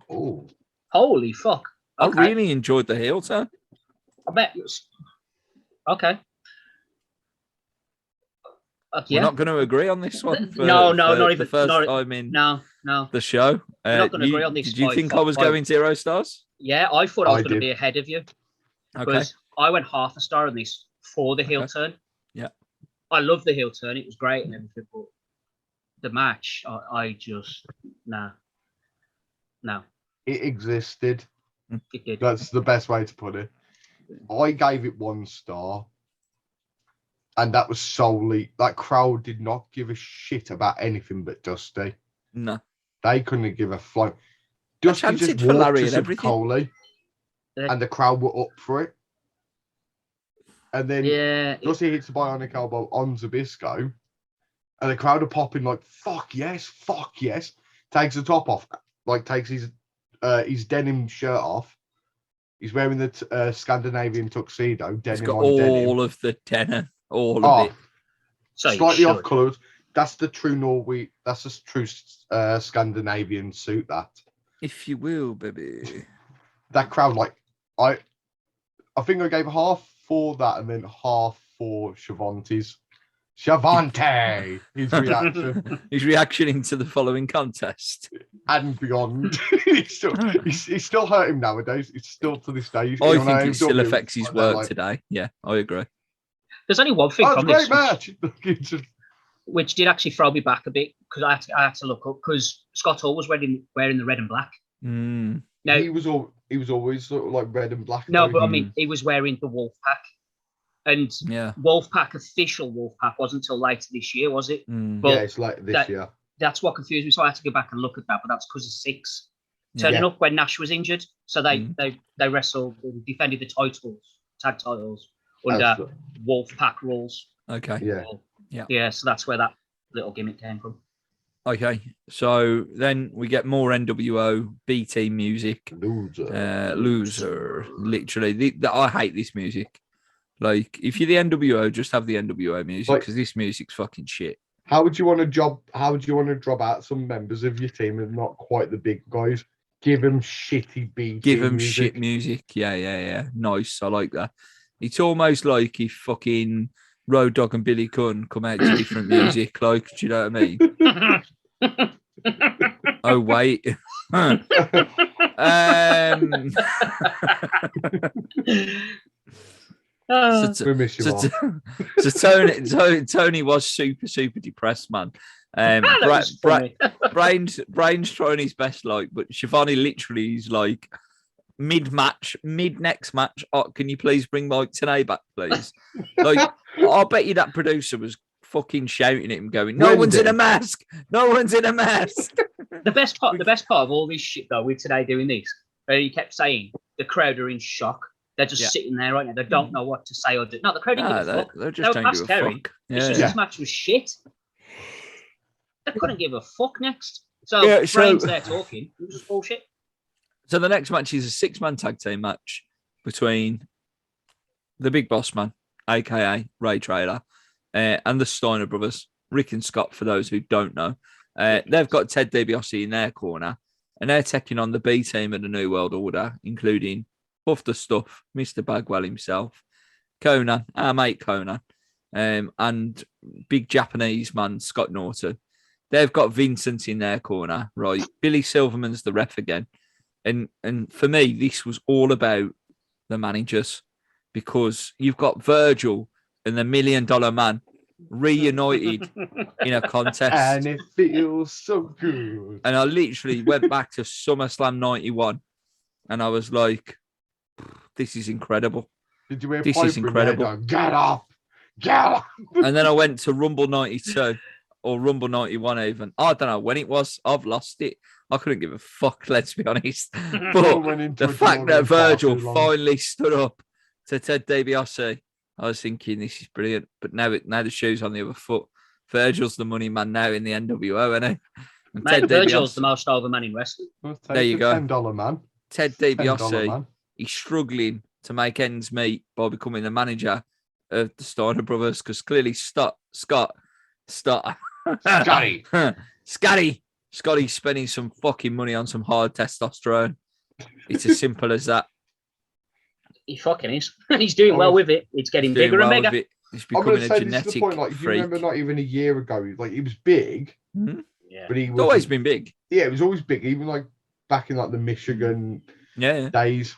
Oh, holy fuck! Okay. I really enjoyed the heel turn. I bet it was okay. We're not going to agree on this one. Not even the first time in. No. No. the show. We're not going to agree on this. Did you think I was going 0 stars? Yeah, I thought I was I going to did. be ahead of you. Okay. Because I went half a star on this for the heel turn. Yeah. I love the heel turn. It was great and everything, but the match, I just no. It existed. It did. That's the best way to put it. I gave it 1 star. And that was solely that crowd did not give a shit about anything but Dusty. No. They couldn't give a fly. Dusty just chanted for walked Larry to and Sub everything. Coley, and the crowd were up for it. And then Dusty hits the bionic elbow on Zbyszko, and the crowd are popping like fuck yes. Takes the top off, like takes his denim shirt off. He's wearing the Scandinavian tuxedo, denim He's got on denim. all of the denim, all of it. So Slightly off colours. That's the true Norway. That's the true Scandinavian suit. That, if you will, baby. That crowd, like I think I gave half for that, and then half for Shavante's. Shavante, his reaction His reaction into the following contest. and beyond. He's still hurting nowadays. It's still to this day. I think it still affects his work today. Yeah, I agree. There's only one thing from this, match. which did actually throw me back a bit because I had to look up because Scott Hall was wearing the red and black. Mm. Now he was always sort of like red and black. No, but I mean he was wearing the Wolfpack, and Wolfpack official Wolfpack wasn't until later this year, was it? But yeah, it's like this year. That's what confused me. So I had to go back and look at that, but that's because of Six turning up when Nash was injured. So they wrestled and defended the tag titles under Wolfpack rules. Okay. Yeah. So that's where that little gimmick came from. Okay, so then we get more NWO B team music. Loser. Literally, I hate this music. Like, if you're the NWO, just have the NWO music because this music's fucking shit. How would you want to drop out some members of your team and not quite the big guys? Give them shitty B. Give them shit music. Yeah. Nice. I like that. It's almost like if fucking Road Dogg and Billy Gunn come out to different music. Like, do you know what I mean? Oh wait. So Tony was super depressed, man. Brain's trying his best, like, but Shivani literally is like mid next match. Oh, can you please bring Mike Tenay back, please? Like, I'll bet you that producer was fucking shouting at him, going, "No one's in a mask! No one's in a mask!" The best part of all this shit, though, with Tenay doing this, he kept saying the crowd are in shock. They're just sitting there right now. They don't know what to say or do. No, the crowd didn't give a fuck. They just don't give a fuck. It's just this match was shit. They couldn't give a fuck next. So Brain's there talking. It was just bullshit. So the next match is a 6-man tag team match between the Big Boss Man, aka Ray Traylor, and the Steiner brothers, Rick and Scott, for those who don't know. They've got Ted DiBiase in their corner, and they're taking on the B team of the New World Order, including Buff the Stuff, Mr. Bagwell himself, Conan, our mate Conan, and big Japanese man, Scott Norton. They've got Vincent in their corner, right? Billy Silverman's the ref again. And for me, this was all about the managers, because you've got Virgil and the $1 Million Man reunited in a contest. And it feels so good. And I literally went back to SummerSlam 91 and I was like, this is incredible. Did you hear this is incredible. Get up. And then I went to Rumble 92 or Rumble 91 even. I don't know when it was. I've lost it. I couldn't give a fuck, let's be honest. But the fact that Virgil finally stood up to Ted DiBiase, I was thinking, this is brilliant. But now the shoe's on the other foot. Virgil's the money man now in the NWO, isn't he? And Ted Virgil's the most over man in wrestling. There you go. $10 man. Ted DiBiase, he's struggling to make ends meet by becoming the manager of the Steiner brothers, because clearly Scotty's spending some fucking money on some hard testosterone. It's as simple as that. He fucking is. He's doing well with it. It's getting bigger and bigger. It's becoming a genetic freak. You remember not even a year ago, like he was big, Yeah. but he It's was always been big. Yeah, it was always big. Even like back in like the Michigan Yeah. days,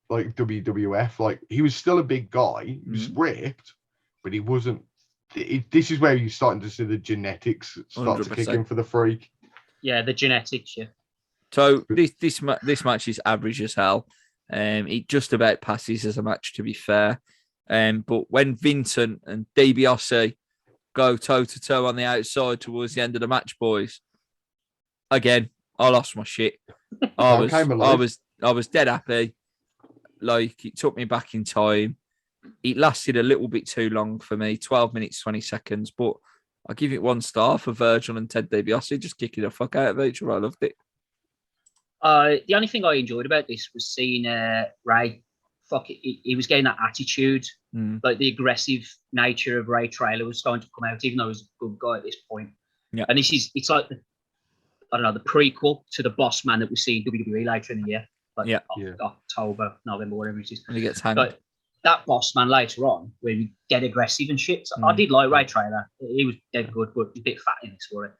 like WWF, like he was still a big guy. He was Mhm. ripped, but he wasn't. This is where you're starting to see the genetics start to kick 100%. in for the freak. Yeah, the genetics. Yeah. So this match is average as hell. It just about passes as a match, to be fair. But when Vincent and DiBiase go toe to toe on the outside towards the end of the match, boys, again, I lost my shit. I was dead happy. Like, it took me back in time. It lasted a little bit too long for me, 12 minutes, 20 seconds, but I'll give it 1 star for Virgil and Ted DiBiase, just kicking the fuck out of each other. I loved it. The only thing I enjoyed about this was seeing Ray. He was getting that attitude, like the aggressive nature of Ray Traylor was starting to come out, even though he was a good guy at this point. Yeah. And it's like the prequel to the Boss Man that we see in WWE later in the year, like October, November, whatever it is. And he gets hanged. Like, that Boss Man later on, where he dead aggressive and shit. So I did like Ray Traylor. He was dead good, but a bit fat in this for it.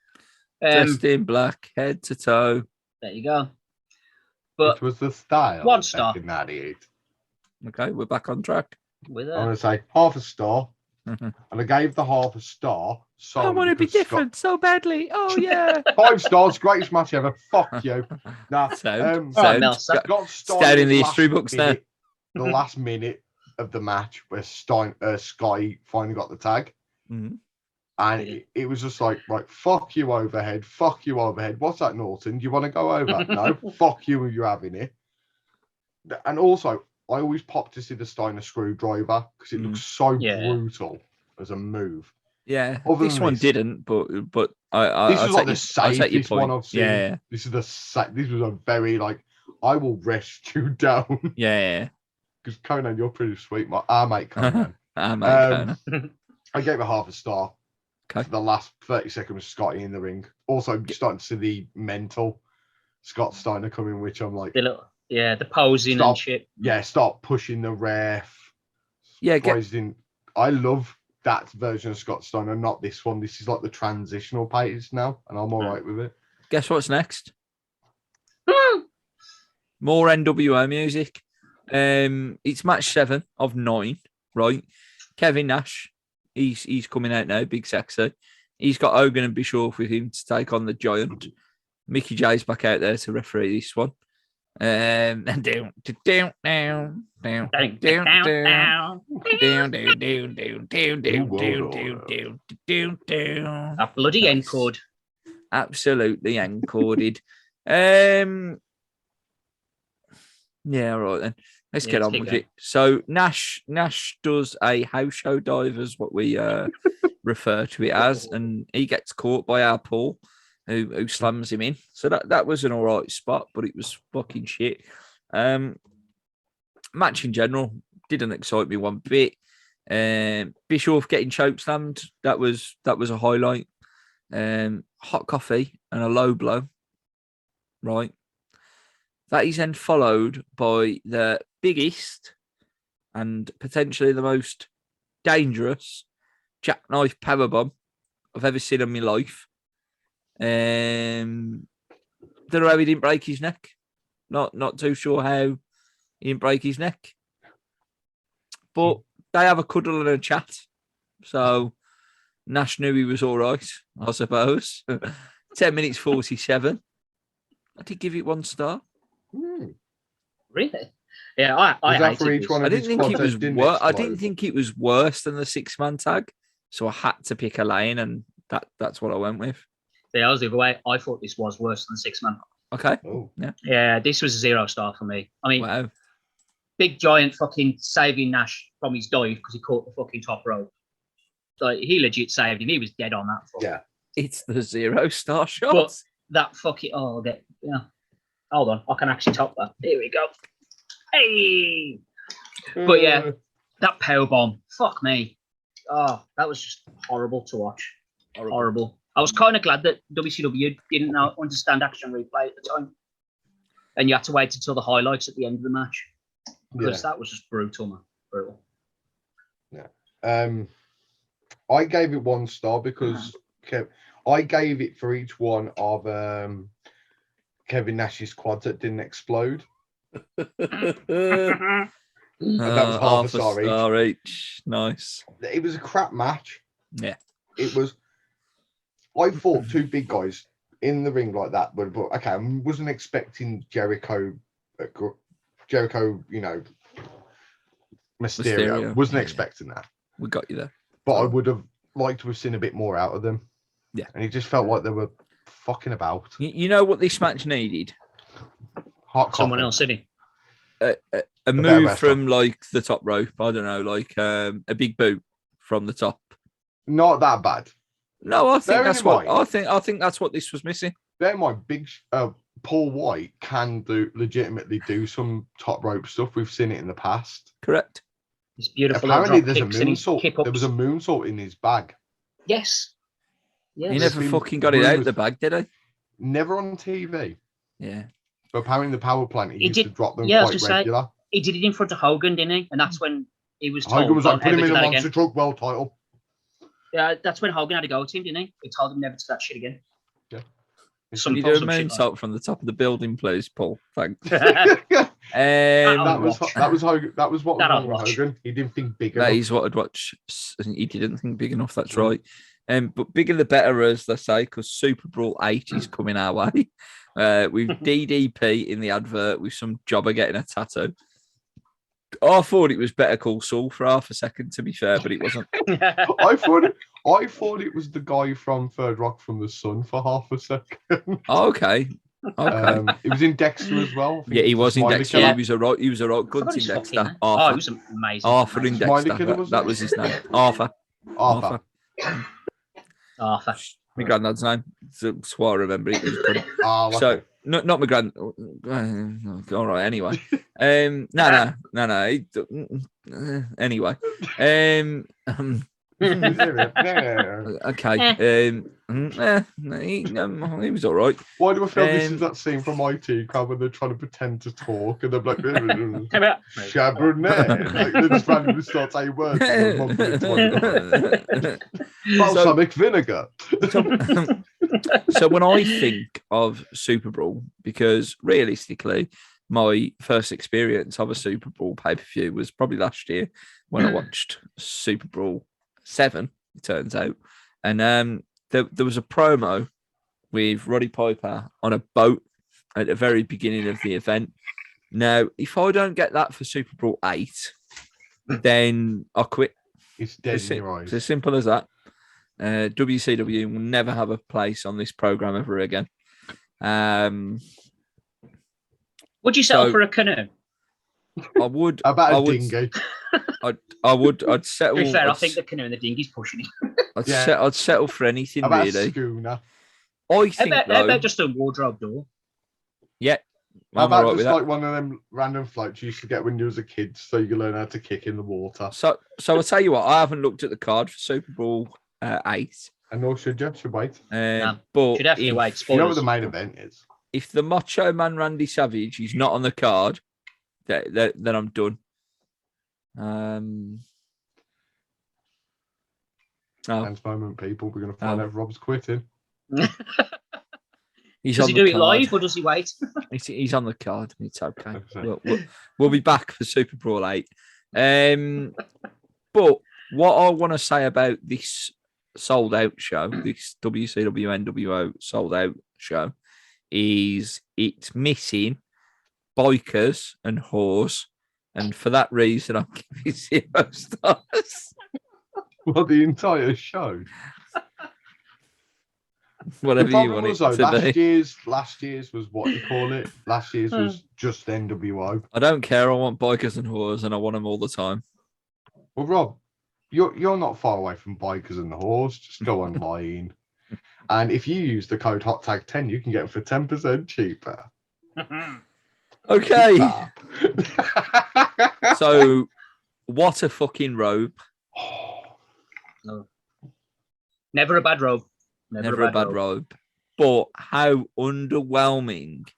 Dressed in black, head to toe. There you go. But it was the style. 1 star. Back in '98. Okay, we're back on track. With I'm going to say half a star. And I gave the half a star. I want to be different so badly. Oh, yeah. 5 stars, greatest match ever. Fuck you. Nah, Sound. got Down in the history books now. The last minute of the match where Sky finally got the tag. Mm-hmm. And it was just like, right, fuck you overhead. What's that, Norton? Do you want to go over? No, fuck you if you're having it. And also, I always pop to see the Steiner screwdriver because it looks so brutal as a move. Yeah, this one didn't, but this is like the safest one I've seen. Yeah, this was a very like, I will rest you down. Yeah, because Conan, you're pretty sweet, mate Conan. Conan. I gave it half a star. Okay. The last 30 seconds was Scotty in the ring. Also, starting to see the mental Scott Steiner coming, which I'm like, the posing and shit. Yeah, start pushing the ref. Yeah, I love that version of Scott Steiner, not this one. This is like the transitional pages now, and I'm all right with it. Guess what's next? More NWO music. It's match 7 of 9, right? Kevin Nash, he's coming out now, big sexy. He's got Hogan and Bischoff with him to take on the Giant. Mickey J's back out there to referee this one. And down. A bloody encode. Absolutely encoded. Yeah, all right then. Let's get on with it. So Nash does a house show dive, as what we refer to it as, and he gets caught by our Paul, who slams him in. So that was an all right spot, but it was fucking shit. Match in general didn't excite me one bit. Bischoff getting chokeslammed, that was a highlight. Hot coffee and a low blow, right? That is then followed by the biggest and potentially the most dangerous jackknife powerbomb I've ever seen in my life. Don't know how he didn't break his neck. Not too sure how he didn't break his neck. But they have a cuddle and a chat. So Nash knew he was all right, I suppose. 10 minutes 47. I did give it 1 star. Really? Yeah, I hated this. I didn't think it was worse than the 6-man tag, so I had to pick a lane, and that's what I went with. Yeah, I was the other way. I thought this was worse than the 6-man. Okay. Oh. Yeah, this was a 0 star for me. I mean, wow. Big Giant fucking saving Nash from his dive because he caught the fucking top rope. Like, he legit saved him. He was dead on that. Yeah. It's the 0 star shot. But that fucking hold on, I can actually top that. Here we go. Hey! But yeah, that power bomb, fuck me. Oh, that was just horrible to watch. Horrible. I was kind of glad that WCW didn't understand action replay at the time. And you had to wait until the highlights at the end of the match. Because that was just brutal, man. Brutal. Yeah. I gave it 1 star because I gave it for each one of Kevin Nash's quads that didn't explode. And that was half a star each. Nice. It was a crap match. Yeah. It was. I thought two big guys in the ring like that, but okay, I wasn't expecting Jericho, you know, Mysterio. Wasn't expecting that. We got you there. But I would have liked to have seen a bit more out of them. Yeah. And it just felt like they were fucking about. You know what this match needed? Someone else, didn't he? A move from like the top rope. I don't know, like a big boot from the top. Not that bad. No, I think that's what I think that's what this was missing. Bear in mind, big Paul White can legitimately do some top rope stuff. We've seen it in the past. Correct. It's beautiful. Apparently, there's a moonsault. There was a moonsault in his bag. Yes. He never fucking got it out of the bag, did he? Never on TV. Yeah. But apparently, the power plant, he used to drop them quite regular. He did it in front of Hogan, didn't he? And that's when he was told. Hogan was like, put him in a monster truck world title. Yeah, that's when Hogan had to go to him, didn't he? He told him never to do that shit again. Yeah. Can you do a moonsault from the top of the building, please, Paul? Thanks. That was Hogan. That was what was wrong with Hogan. He didn't think big enough. That is what I'd watch. He didn't think big enough. That's right. But bigger the better, as they say, because Super Brawl 8 is coming our way. With DDP in the advert with some jobber getting a tattoo. I thought it was Better Call Saul for half a second, to be fair, but it wasn't. I thought it was the guy from Third Rock from the Sun for half a second. Okay. He was in Dexter as well. Yeah, he was in Dexter. Yeah. He was a right good in Dexter. Arthur. He was amazing. Arthur in Dexter. That was his name. Arthur. My granddad's name. That's what I remember. It was so not my grand. All right. Anyway. No. Anyway. Okay. He was all right. Why do I feel this is that scene from IT Crowd when they're trying to pretend to talk and they're like Chabernet? Like they just randomly start saying words. Balsamic vinegar. So when I think of Super Brawl, because realistically, my first experience of a Super Brawl pay-per-view was probably last year when I watched Super Brawl 7, it turns out. And there was a promo with Roddy Piper on a boat at the very beginning of the event. Now, if I don't get that for Super Brawl 8, then I'll quit. It's dead in your eyes. It's as simple as that. WCW will never have a place on this program ever again. Would you settle for a canoe? I would. About a dinghy. I'd settle. To be fair, I think the canoe and the dinghy's pushing it. I'd settle for anything about really. A schooner. I think how about just a wardrobe door? Yeah. How about just like one of them random floats you used to get when you was a kid, so you learn how to kick in the water. So I'll tell you what, I haven't looked at the card for Super Brawl 8. And nor should you. Should wait. But should definitely wait. Spoilers. You know what the main event is? If the Macho Man Randy Savage is not on the card, then I'm done. Next moment, people, we're going to find out Rob's quitting. Does he do it live or does he wait? He's on the card. It's okay. We'll be back for Super Brawl 8. But what I want to say about this Sold Out show, this WCW NWO Sold Out show, is it's missing bikers and whores, and for that reason, I'm giving 0 stars. Well, the entire show. Whatever you want it to be. Last year's was what you call it. Last year's was just NWO. I don't care. I want bikers and whores, and I want them all the time. Well, Rob, you're not far away from bikers and whores. Just go online. And if you use the code HOTTAG10, you can get them for 10% cheaper. Okay. So, what a fucking robe. No. Never a bad robe. Never a bad robe. But how underwhelming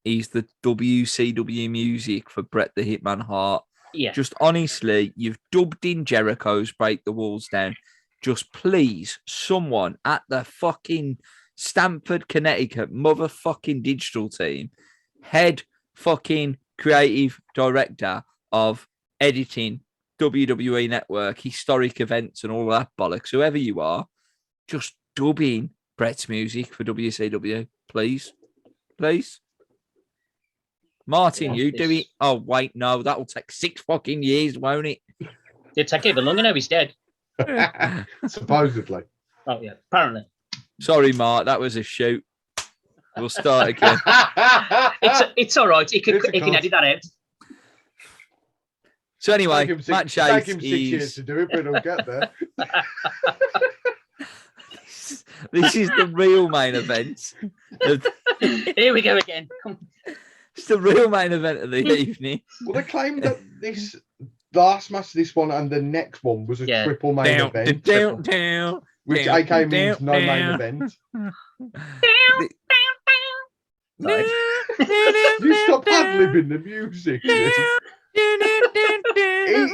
is the WCW music for Bret the Hitman Hart? Yeah. Just honestly, you've dubbed in Jericho's Break the Walls Down. just please, someone at the fucking Stamford, Connecticut motherfucking digital team, head fucking creative director of editing, WWE Network, historic events, and all that bollocks, whoever you are, just dub in Brett's music for WCW, please. Please. Martin, you do it. Oh, wait, no, that'll take 6 fucking years, won't it? It'll take even longer now he's dead. Supposedly. Oh, yeah, apparently. Sorry, Mark, that was a shoot. We'll start again. It's all right. He can edit that out. So anyway, match 8 take him 6 years to do it, but he'll get there. This is the real main event. Here we go again. It's the real main event of the evening. Well, they claim that this last match, this one, and the next one was a triple main event. Which AK means no main event. You stop ad-libbing the music.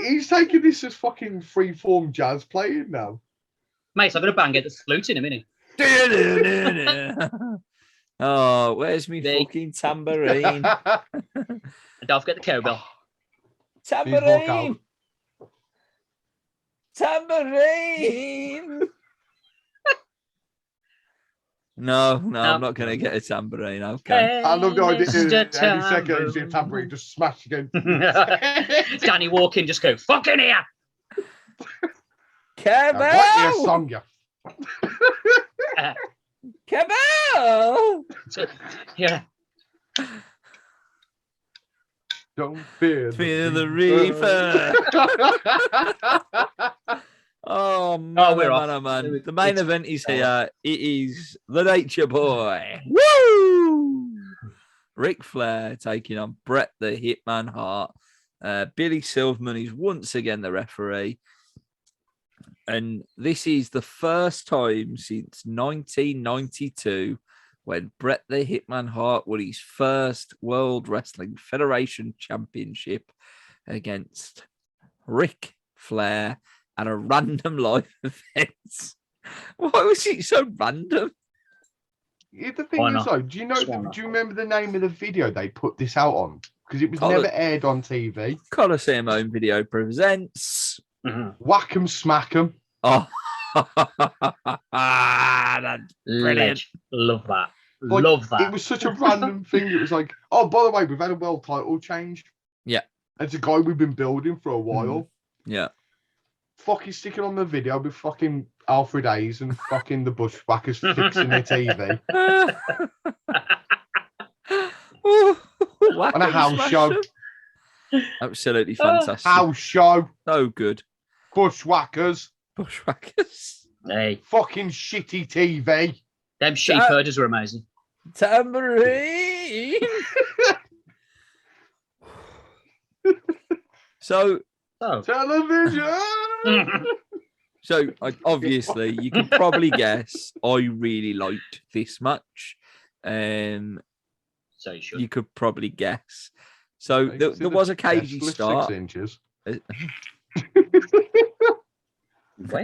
He's taking this as fucking free-form jazz playing now. Mate, I'm going to bang it the flute in a minute. Oh, where's me fucking tambourine? And don't forget the cowbell. Tambourine! Tambourine! No, I'm not going to get a tambourine. Okay. I love the idea. Any second, you see a tambourine just smash again. Danny walking, just go, fucking here! Cabell! What your song, you? Cabell! Yeah. Don't fear the reaper. Oh, man, we're man, off. man. The main event is here. It is the Nature Boy. Woo! Ric Flair taking on Bret the Hitman Hart. Billy Silverman is once again the referee. And this is the first time since 1992 when Bret the Hitman Hart won his first World Wrestling Federation Championship against Ric Flair at a random live event. Why was it so random? Yeah, the thing is, though, do you remember the name of the video they put this out on? Because it was never aired on TV. Coliseum Home Video presents Whack 'em, smack 'em. Oh, that's brilliant. Love that. Like, Love that. It was such a random thing. It was like, oh, by the way, we've had a world title change. Yeah. It's a guy we've been building for a while. Yeah. Fucking sticking on the video with fucking Alfred Hayes and fucking the Bushwhackers fixing the TV. On a house show. Absolutely fantastic. House show. So good. Bushwhackers. Hey. Fucking shitty TV. Them sheep herders were amazing. Tambourine. So television. So obviously you can probably guess I really liked this match. So you should. You could probably guess. So there was a cagey start. 6 inches.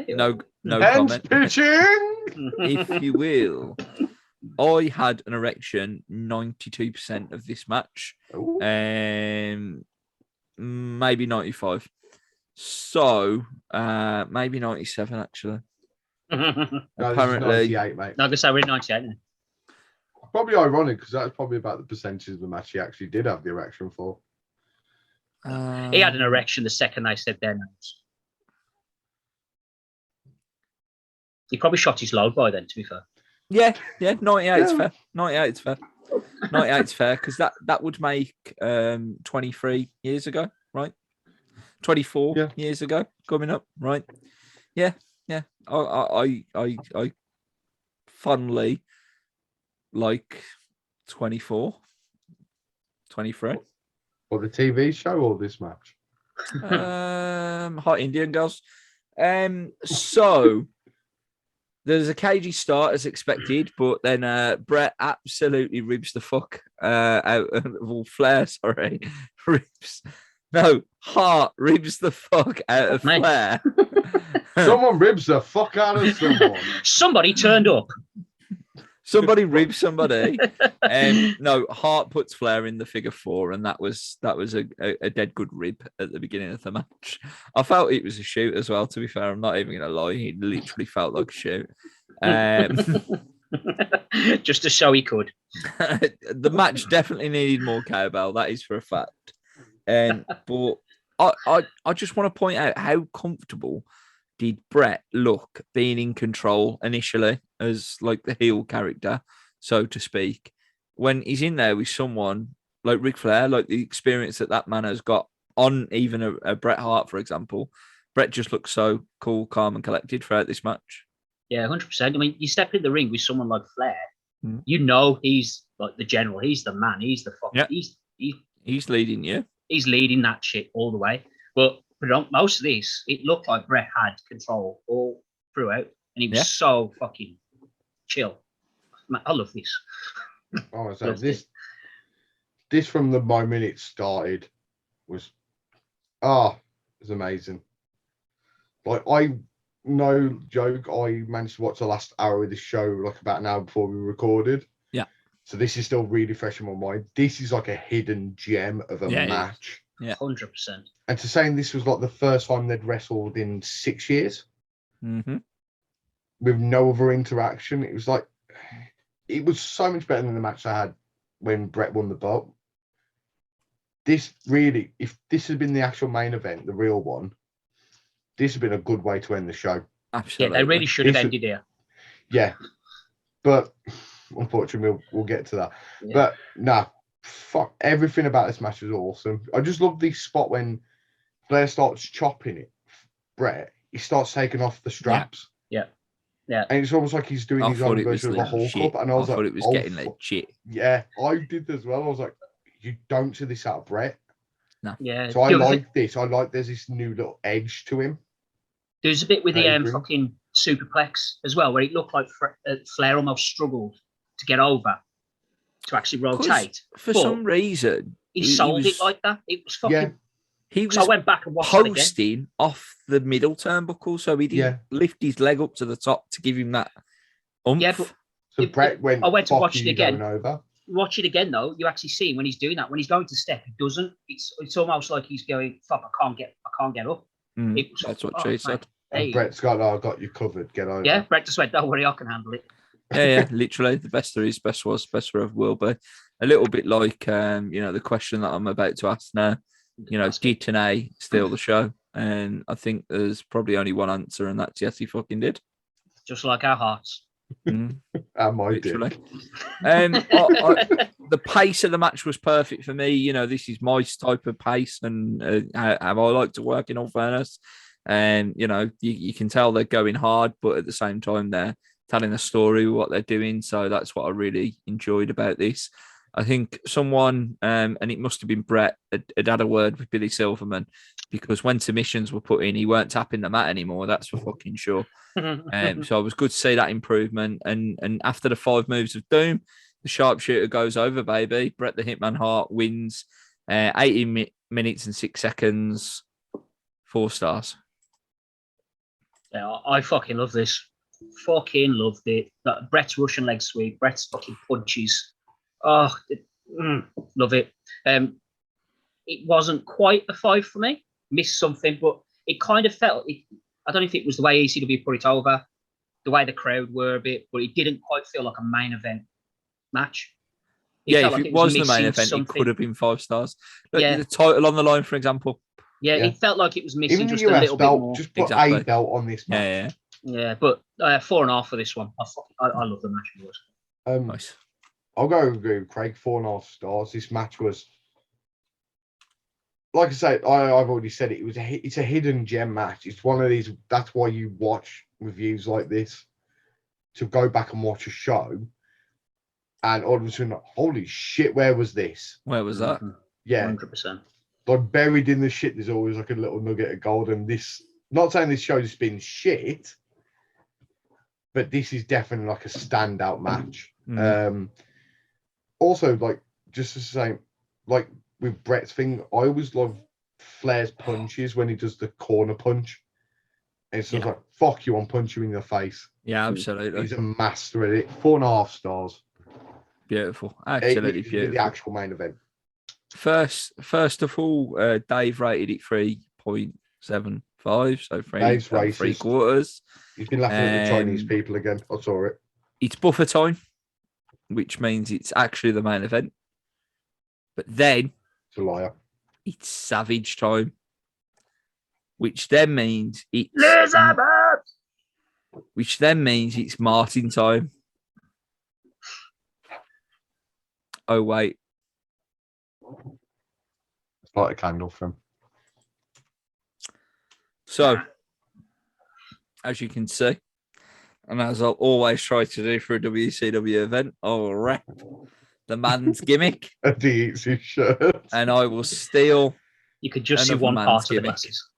No comment. Pitching. If you will. I had an erection 92% of this match. Maybe 95. So maybe 97 actually. Apparently 98, mate. No, I guess we're 98 now. Probably ironic because that's probably about the percentage of the match he actually did have the erection for. He had an erection the second they said their names. He probably shot his load by then, to be fair. Yeah, 98 is fair. 98 is fair. 98 is fair because that would make 23 years ago, right? 24 years ago coming up, right? Yeah. I fondly like 24, 23. Or the TV show or this match? Hot Indian girls. So there's a cagey start as expected, but then Bret absolutely ribs the fuck out of Flair. Sorry, ribs No, Hart ribs the fuck out of Mate. Flair. Someone ribs the fuck out of someone. Somebody turned up. Somebody ribs somebody. No, Hart puts Flair in the figure 4, and that was a dead good rib at the beginning of the match. I felt it was a shoot as well, to be fair. I'm not even going to lie. He literally felt like a shoot. Just to show he could. The match definitely needed more cowbell. That is for a fact. But I just want to point out how comfortable did Brett look being in control initially as like the heel character, so to speak, when he's in there with someone like Ric Flair, like the experience that man has got on even a Bret Hart, for example. Brett just looks so cool, calm, and collected throughout this match. Yeah, 100%. I mean, you step in the ring with someone like Flair, you know he's like the general, he's the man, he's the fucking, he's leading you. He's leading that shit all the way. But most of this, it looked like Brett had control all throughout, and he was so fucking chill. Man, I love this. Oh, so this from the moment it started was amazing. Like, I no joke, I managed to watch the last hour of this show like about an hour before we recorded. Yeah. So this is still really fresh in my mind. This is like a hidden gem of a match. Yeah, 100%. And to saying this was like the first time they'd wrestled in 6 years, with no other interaction. It was like, it was so much better than the match I had when Brett won the belt. This really, if this had been the actual main event, the real one, this would have been a good way to end the show. Absolutely. Yeah, they really should have ended here. Yeah. But unfortunately, we'll get to that. Yeah. But no, fuck, everything about this match was awesome. I just love this spot when Flair starts chopping it. Brett, he starts taking off the straps. Yeah. And it's almost like he's doing his own version of a Hulk up. And I was like, thought it was getting legit. Yeah, I did as well. I was like, you don't see this out of Brett. No. Yeah. So I like this. I like there's this new little edge to him. There's a bit with the fucking superplex as well, where it looked like Flair almost struggled to get over to actually rotate. For some reason, he sold it like that. It was fucking. Yeah. He was I went back and watched posting off the middle turnbuckle, so he didn't lift his leg up to the top to give him that oomph. Yeah, but so Brett went. I went to watch it again. Over. Watch it again though. You actually see when he's doing that. When he's going to step, he doesn't. It's almost like he's going, "Fuck! I can't get up." That's what Jay said. And Brett's got, I got you covered. Get over. Yeah, Brett just went, "Don't worry, I can handle it." Yeah, literally, the best there is, best was, best forever will be. A little bit like, the question that I'm about to ask now. Did Tenay steal the show? And I think there's probably only one answer, and that's yes, he fucking did. Just like our hearts. And my dick. The pace of the match was perfect for me. This is my type of pace, and how I like to work, in all fairness. And, you can tell they're going hard, but at the same time, they're telling a story with what they're doing. So that's what I really enjoyed about this. I think someone, and it must have been Brett, had a word with Billy Silverman, because when submissions were put in, he weren't tapping the mat anymore. That's for fucking sure. So it was good to see that improvement. And after the 5 moves of doom, the sharpshooter goes over, baby. Bret the Hitman Hart wins 18 minutes and 6 seconds, 4 stars. Yeah, I fucking love this. Fucking loved it. Brett's Russian leg sweep, Brett's fucking punches. Oh, love it. It wasn't quite a 5 for me. Missed something, but it kind of felt. I don't know if it was the way ECW put it over, the way the crowd were a bit, but it didn't quite feel like a main event match. If it was the main event, it could have been 5 stars. The title on the line, for example. Yeah, it felt like it was missing even just the US a little belt, bit more. Just put a belt on this match. Yeah, but 4.5 for this one. I love the match. Nice. I'll go with Craig, 4.5 stars. This match was, like I said, I've already said it. It's a hidden gem match. It's one of these. That's why you watch reviews like this, to go back and watch a show, and all of a sudden, holy shit, where was this? Where was that? Yeah, 100%. Like, buried in the shit, there's always like a little nugget of gold. And this, not saying this show's been shit, but this is definitely like a standout match. Also, like, just to say, like with Brett's thing, I always love Flair's punches when he does the corner punch. And it's just Yeah. like, fuck you, I'm punching you in the face. Yeah, absolutely. He's a master at it. 4.5 stars. Beautiful. Absolutely The beautiful. actual main event. First of all, Dave rated it 3.75, so Dave's three racist. quarters. He's been laughing at the Chinese people again. I saw it. It's buffer time, which means it's actually the main event. But then It's a liar. it's Savage time, which then means it's Martin time. Oh wait, It's like a candle for him. so as you can see, and as I'll always try to do for a WCW event, I will rep the man's gimmick, And he eats his shirt. and I will steal You could just see another one man's part of the gimmick. glasses.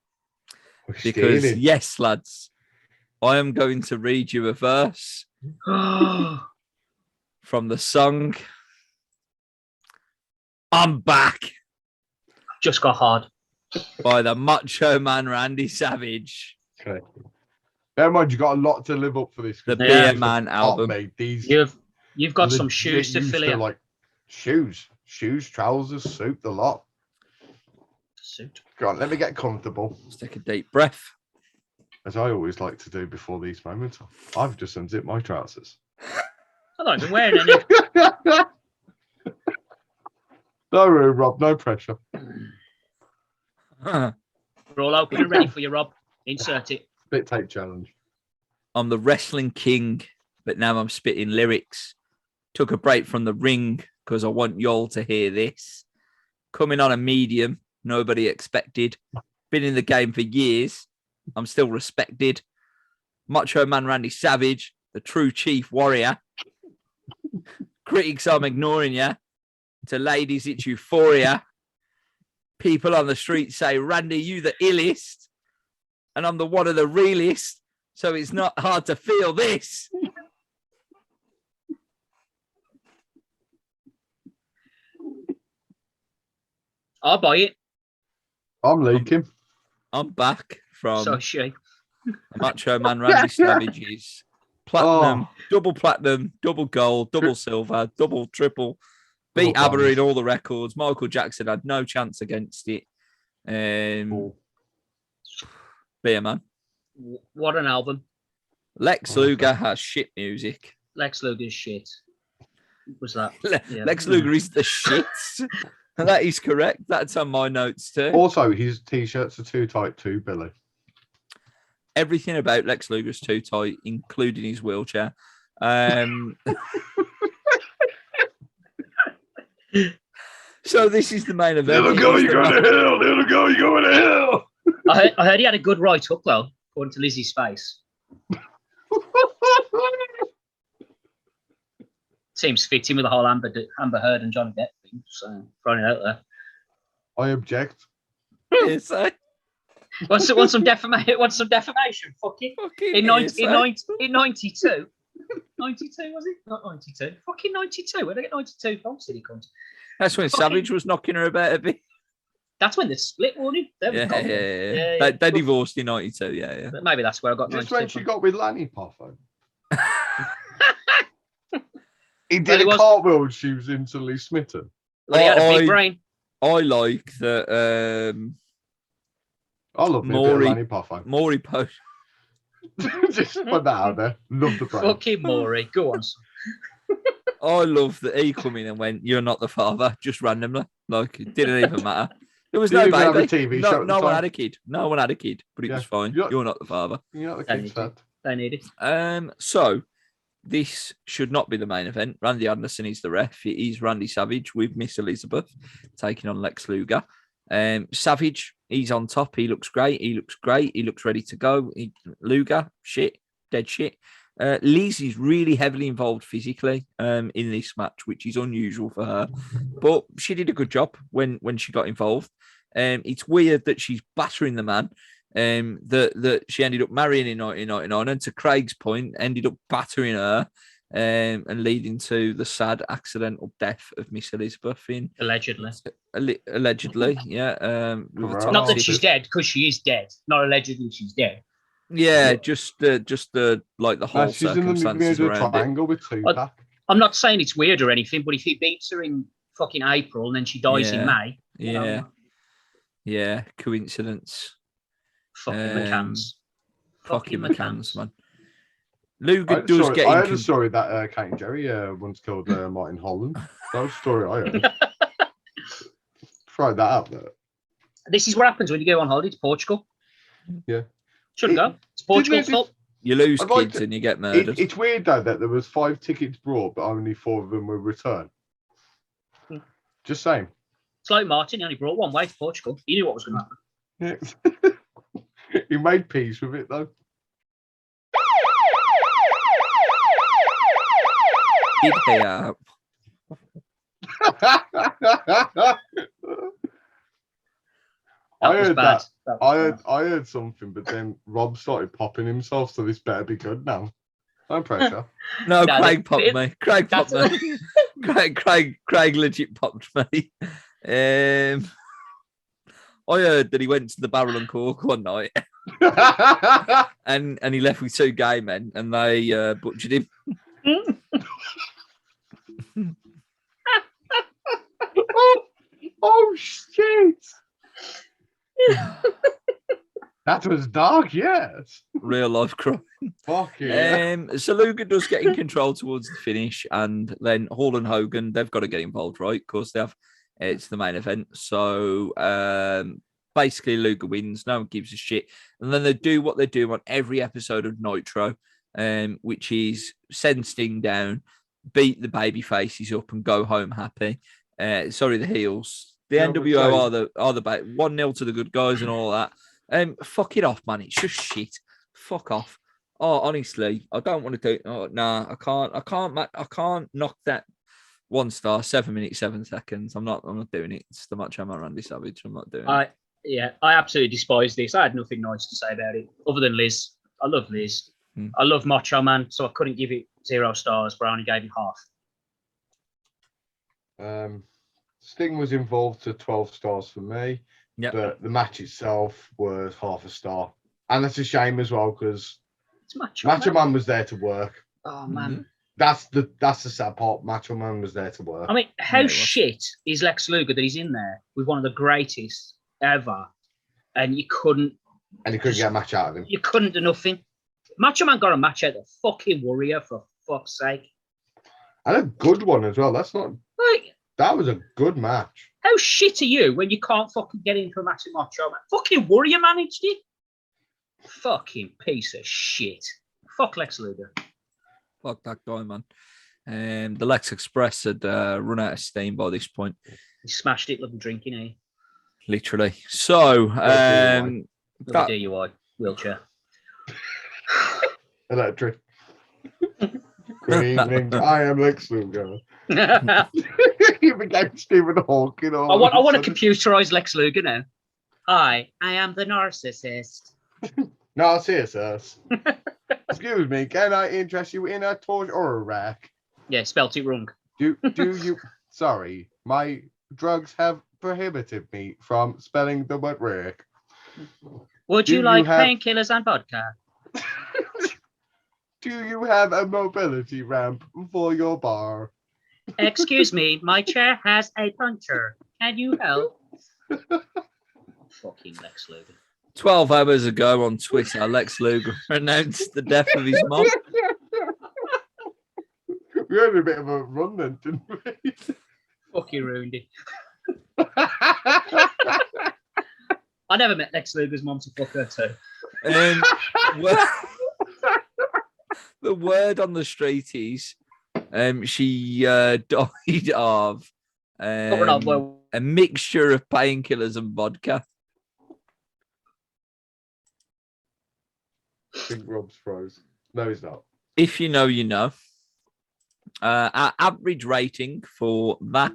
Because Stealing. yes, lads, I am going to read you a verse from the song "I'm Back" Just got hard. by the Macho Man Randy Savage, Okay. Bear in mind, you got a lot to live up for this. the 'cause Beer these Man are top, album. mate. These You've got some legit shoes to used fill in. like shoes, trousers, suit, the lot. Suit. Go on, let me get comfortable. Let's take a deep breath. As I always like to do before these moments. I've just unzipped my trousers. I'm not even wearing any. No room, Rob. No pressure. We're all open and ready for you, Rob. Insert it. Spit tape challenge. I'm the wrestling king, but now I'm spitting lyrics. Took a break from the ring because I want y'all to hear this. Coming on a medium, nobody expected. Been in the game for years. I'm still respected. Macho Man Randy Savage, the true chief warrior. Critics, I'm ignoring ya. To ladies, it's euphoria. People on the street say, Randy, you the illest. And I'm the one of the realest. So it's not hard to feel this. I'll buy it. I'm leaking. I'm back from So she. Macho Man Randy Savage's platinum, double platinum, double gold, double silver, double triple. Beat Double ABBA in bronze. all the records. Michael Jackson had no chance against it. Beer Man. What an album. Lex Luger has shit music. Lex Luger's shit. Was that? Yeah. Lex Luger is the shit. That is correct. That's on my notes too. Also, his t-shirts are too tight too, Billy. Everything about Lex Luger's too tight, including his wheelchair. So this is the main event. Little girl, you're going to hell. Little girl, you're going to hell. I heard he had a good right hook, though, according to Lizzie's face. Seems fitting with the whole Amber Heard and Johnny Depp thing. So, throwing it out there. I object. Yes, Want some defamation? Fucking in 92. 92 was it? Not 92. Fucking 92. Where'd I get 92 from? Silly cunt. That's when Savage was knocking her about a bit. That's when the split, wasn't it? Yeah. They divorced in 92, yeah. But maybe that's where I got Just 92 when she from. got with Lanny Poffo. He Well, did he a was- cartwheel and she was instantly smitten. Well, he had a big brain. I like that I love me a bit of Maury- Lanny Poffo. Maury Post. Just put that out there. Love the brain. Fucking Maury. Go on, son. I love that he come in and went, "You're not the father," just randomly. Like it didn't even matter. There was no Didn't even have a baby. TV show at the No one time. had a kid. No one had a kid, but it Yeah. was fine. Yeah. You're not the father. You know what the Don't kid need said? They need it. So this should not be the main event. Randy Anderson is the ref. It is Randy Savage with Miss Elizabeth taking on Lex Luger. Savage, he's on top. He looks great. He looks ready to go. Luger, dead shit. Liz is really heavily involved physically in this match, which is unusual for her. But she did a good job when she got involved. It's weird that she's battering the man. That she ended up marrying in 1999, and to Craig's point, ended up battering her and leading to the sad accidental death of Miss Elizabeth in Allegedly. allegedly, yeah. With a Correct. Not that toxic- she's dead, because she is dead. Not allegedly she's dead. yeah, just the like the whole Man, she's in the circumstances Bermuda around it. Triangle with Tupac. I'm not saying it's weird or anything, but if he beats her in fucking April and then she dies in Yeah. May, you Yeah, know, yeah, coincidence. fucking McCann's. Fucking McCann's. McCann's, man. Luger does get I in heard a story that Kate and Jerry once killed Martin Holland. That was a story I heard. Try that out there. This is what happens when you go on holiday to Portugal. Yeah. Shouldn't go. It's Portugal's fault. You lose I'd like kids to- and you get murdered. It's weird though that there was 5 tickets brought, but only 4 of them were returned. Hmm. Just saying. It's like Martin, he only brought one way to Portugal. He knew what was going to happen. Yeah. He made peace with it though. Did he out? I was heard bad. that. Was bad. I heard something, but then Rob started popping himself, so this better be good now. No pressure. No, No, Craig popped me. Craig popped That's- me. Craig legit popped me. I heard that he went to the Barrel and Cork one night and he left with 2 gay men and they butchered him. Oh shit! That was dark, yes. Real life crime. Fuck yeah. So Luger does get in control towards the finish, and then Hall and Hogan, they've got to get involved, right? Because they have, it's the main event. So basically, Luger wins. No one gives a shit. And then they do what they do on every episode of Nitro, which is send Sting down, beat the baby faces up, and go home happy. Sorry, the heels. The Yeah, NWO are the 1-0 to the good guys and all that. Fuck it off, man. It's just shit. Fuck off. Oh, honestly, I don't want to do it. Oh, nah, I can't knock that 1 star, 7 minutes, 7 seconds. I'm not doing it. It's the Macho Man Randy Savage. I'm not doing it. I absolutely despise this. I had nothing nice to say about it, other than Liz. I love Liz. I love Macho Man, so I couldn't give it 0 stars, but I only gave it half. Sting was involved to 12 stars for me, but the match itself was half a star. And that's a shame as well, because It's Macho Man was there to work. Oh, man. That's the sad part. Macho Man was there to work. I mean, how shit is Lex Luger that he's in there with one of the greatest ever, and you couldn't get a match out of him. You couldn't do nothing. Macho Man got a match out of the fucking Warrior, for fuck's sake. And a good one as well. That was a good match. How shit are you when you can't fucking get into a match with Macho Man? Fucking Warrior managed it. Fucking piece of shit. Fuck Lex Luger. Fuck that guy, man. The Lex Express had run out of steam by this point. He smashed it, loving drinking, eh? Literally. So, DUI, wheelchair. Electric. Good evening. I am Lex Luger. You became Stephen Hawking. I want to computerize Lex Luger now. Hi, I am the narcissist. Narcissus. Excuse me, can I interest you in a torch or a rack? Yeah, spelt it wrong. Do you? Sorry, my drugs have prohibited me from spelling the word rack. Would you like painkillers and vodka? Do you have a mobility ramp for your bar? Excuse me, my chair has a puncture. Can you help? Fucking Lex Luger. 12 hours ago on Twitter, Lex Luger announced the death of his mom. We had a bit of a run then, didn't we? Fucking ruined it. I never met Lex Luger's mom to fuck her too. The word on the street is she died of a mixture of painkillers and vodka. I think Rob's froze. No, he's not. If you know, you know. Our average rating for that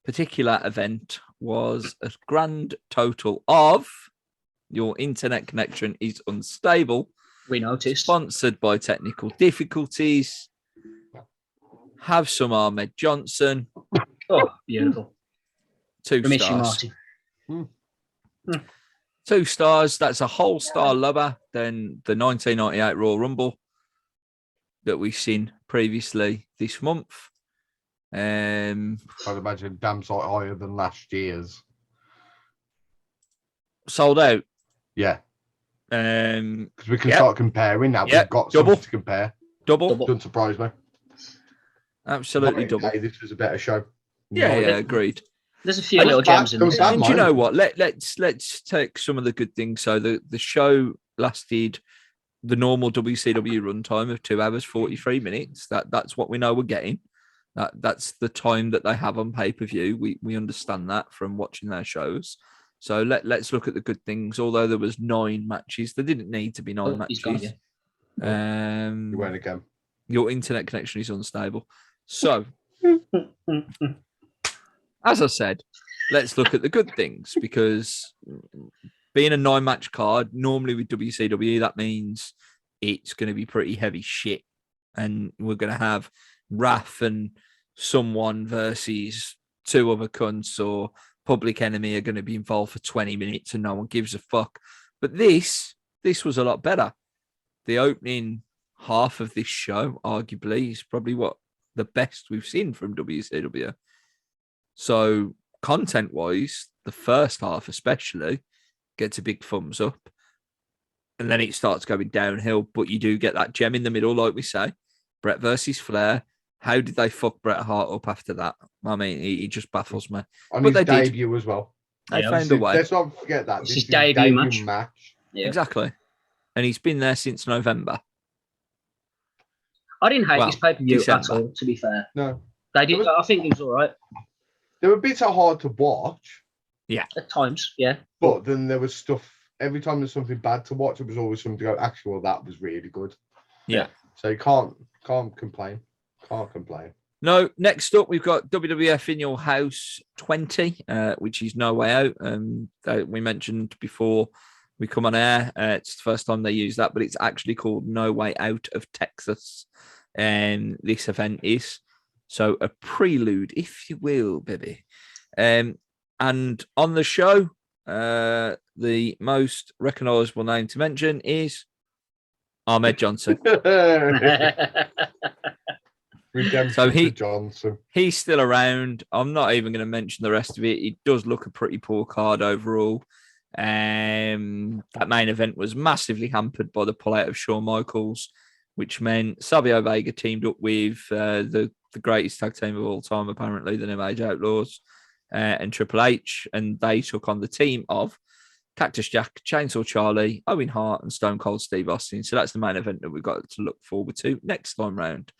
particular event was a grand total of your internet connection is unstable. We noticed. Sponsored by technical difficulties. Have some Ahmed Johnson. Oh, beautiful. 2 I miss you, stars. Marty. 2 stars. That's a whole star lower than the 1998 Royal Rumble that we've seen previously this month. I'd imagine damn sight higher than last year's. Sold out. Yeah. Because Because we can start comparing now. We've got something to compare. Double. Doesn't surprise me. Absolutely double. Hey, this was a better show. Yeah, agreed. There's a few little gems in this. And you know what? Let's take some of the good things. So the show lasted the normal WCW runtime of 2 hours 43 minutes. That's what we know we're getting. That's the time that they have on pay-per-view. We understand that from watching their shows. So let's look at the good things. Although there was 9 matches, there didn't need to be 9 matches. You went again. Your internet connection is unstable. So, as I said, let's look at the good things, because being a 9-match card, normally with WCW, that means it's going to be pretty heavy shit. And we're going to have Raph and someone versus 2 other cunts, or Public Enemy are going to be involved for 20 minutes and no one gives a fuck. But this was a lot better. The opening half of this show, arguably, is probably what the best we've seen from WCW. So content-wise, the first half especially gets a big thumbs up. And then it starts going downhill, but you do get that gem in the middle, like we say. Bret versus Flair. How did they fuck Bret Hart up after that? I mean, he just baffles me. On his debut as well. They found a way. Let's not forget that. It's his debut match. Yeah. Exactly. And he's been there since November. I didn't hate this pay-per-view at all, to be fair. No. I think it was all right. There were bits hard to watch. Yeah. At times, yeah. But then there was stuff, every time there's something bad to watch, it was always something to go, actually, well, that was really good. Yeah. So you can't complain. Can't complain. No, next up, we've got WWF In Your House 20, which is No Way Out. We mentioned before we come on air. It's the first time they use that, but it's actually called No Way Out of Texas. And this event is. So a prelude, if you will, baby. And on the show, the most recognisable name to mention is Ahmed Johnson. So Johnson. He's still around. I'm not even going to mention the rest of it. It does look a pretty poor card overall. That main event was massively hampered by the pullout of Shawn Michaels, which meant Savio Vega teamed up with the greatest tag team of all time, apparently, the New Age Outlaws, and Triple H, and they took on the team of Cactus Jack, Chainsaw Charlie, Owen Hart, and Stone Cold Steve Austin. So that's the main event that we've got to look forward to next time round.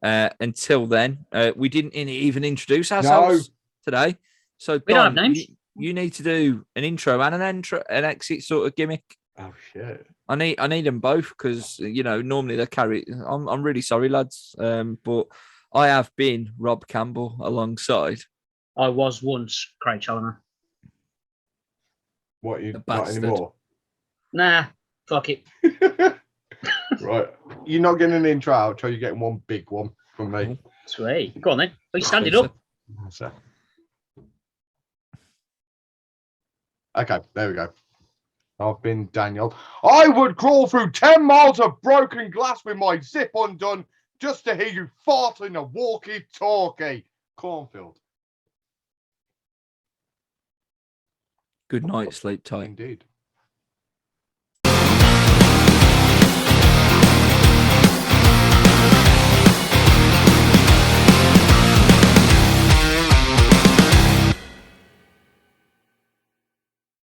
Until then, we didn't even introduce ourselves today. So we don't have names. You need to do an intro and an exit sort of gimmick. Oh shit! I need them both, because normally they carry. I'm really sorry, lads, but I have been Rob Campbell alongside. I was once Craig Challoner. What, you not anymore? Nah, fuck it. Right, you're not getting an intro outro. You're getting one big one from me. Sweet. Go on then. Are you standing up? Okay, there we go. I've been Daniel. I would crawl through 10 miles of broken glass with my zip undone just to hear you fart in a walkie-talkie. Cornfield. Good night, sleep tight. Indeed.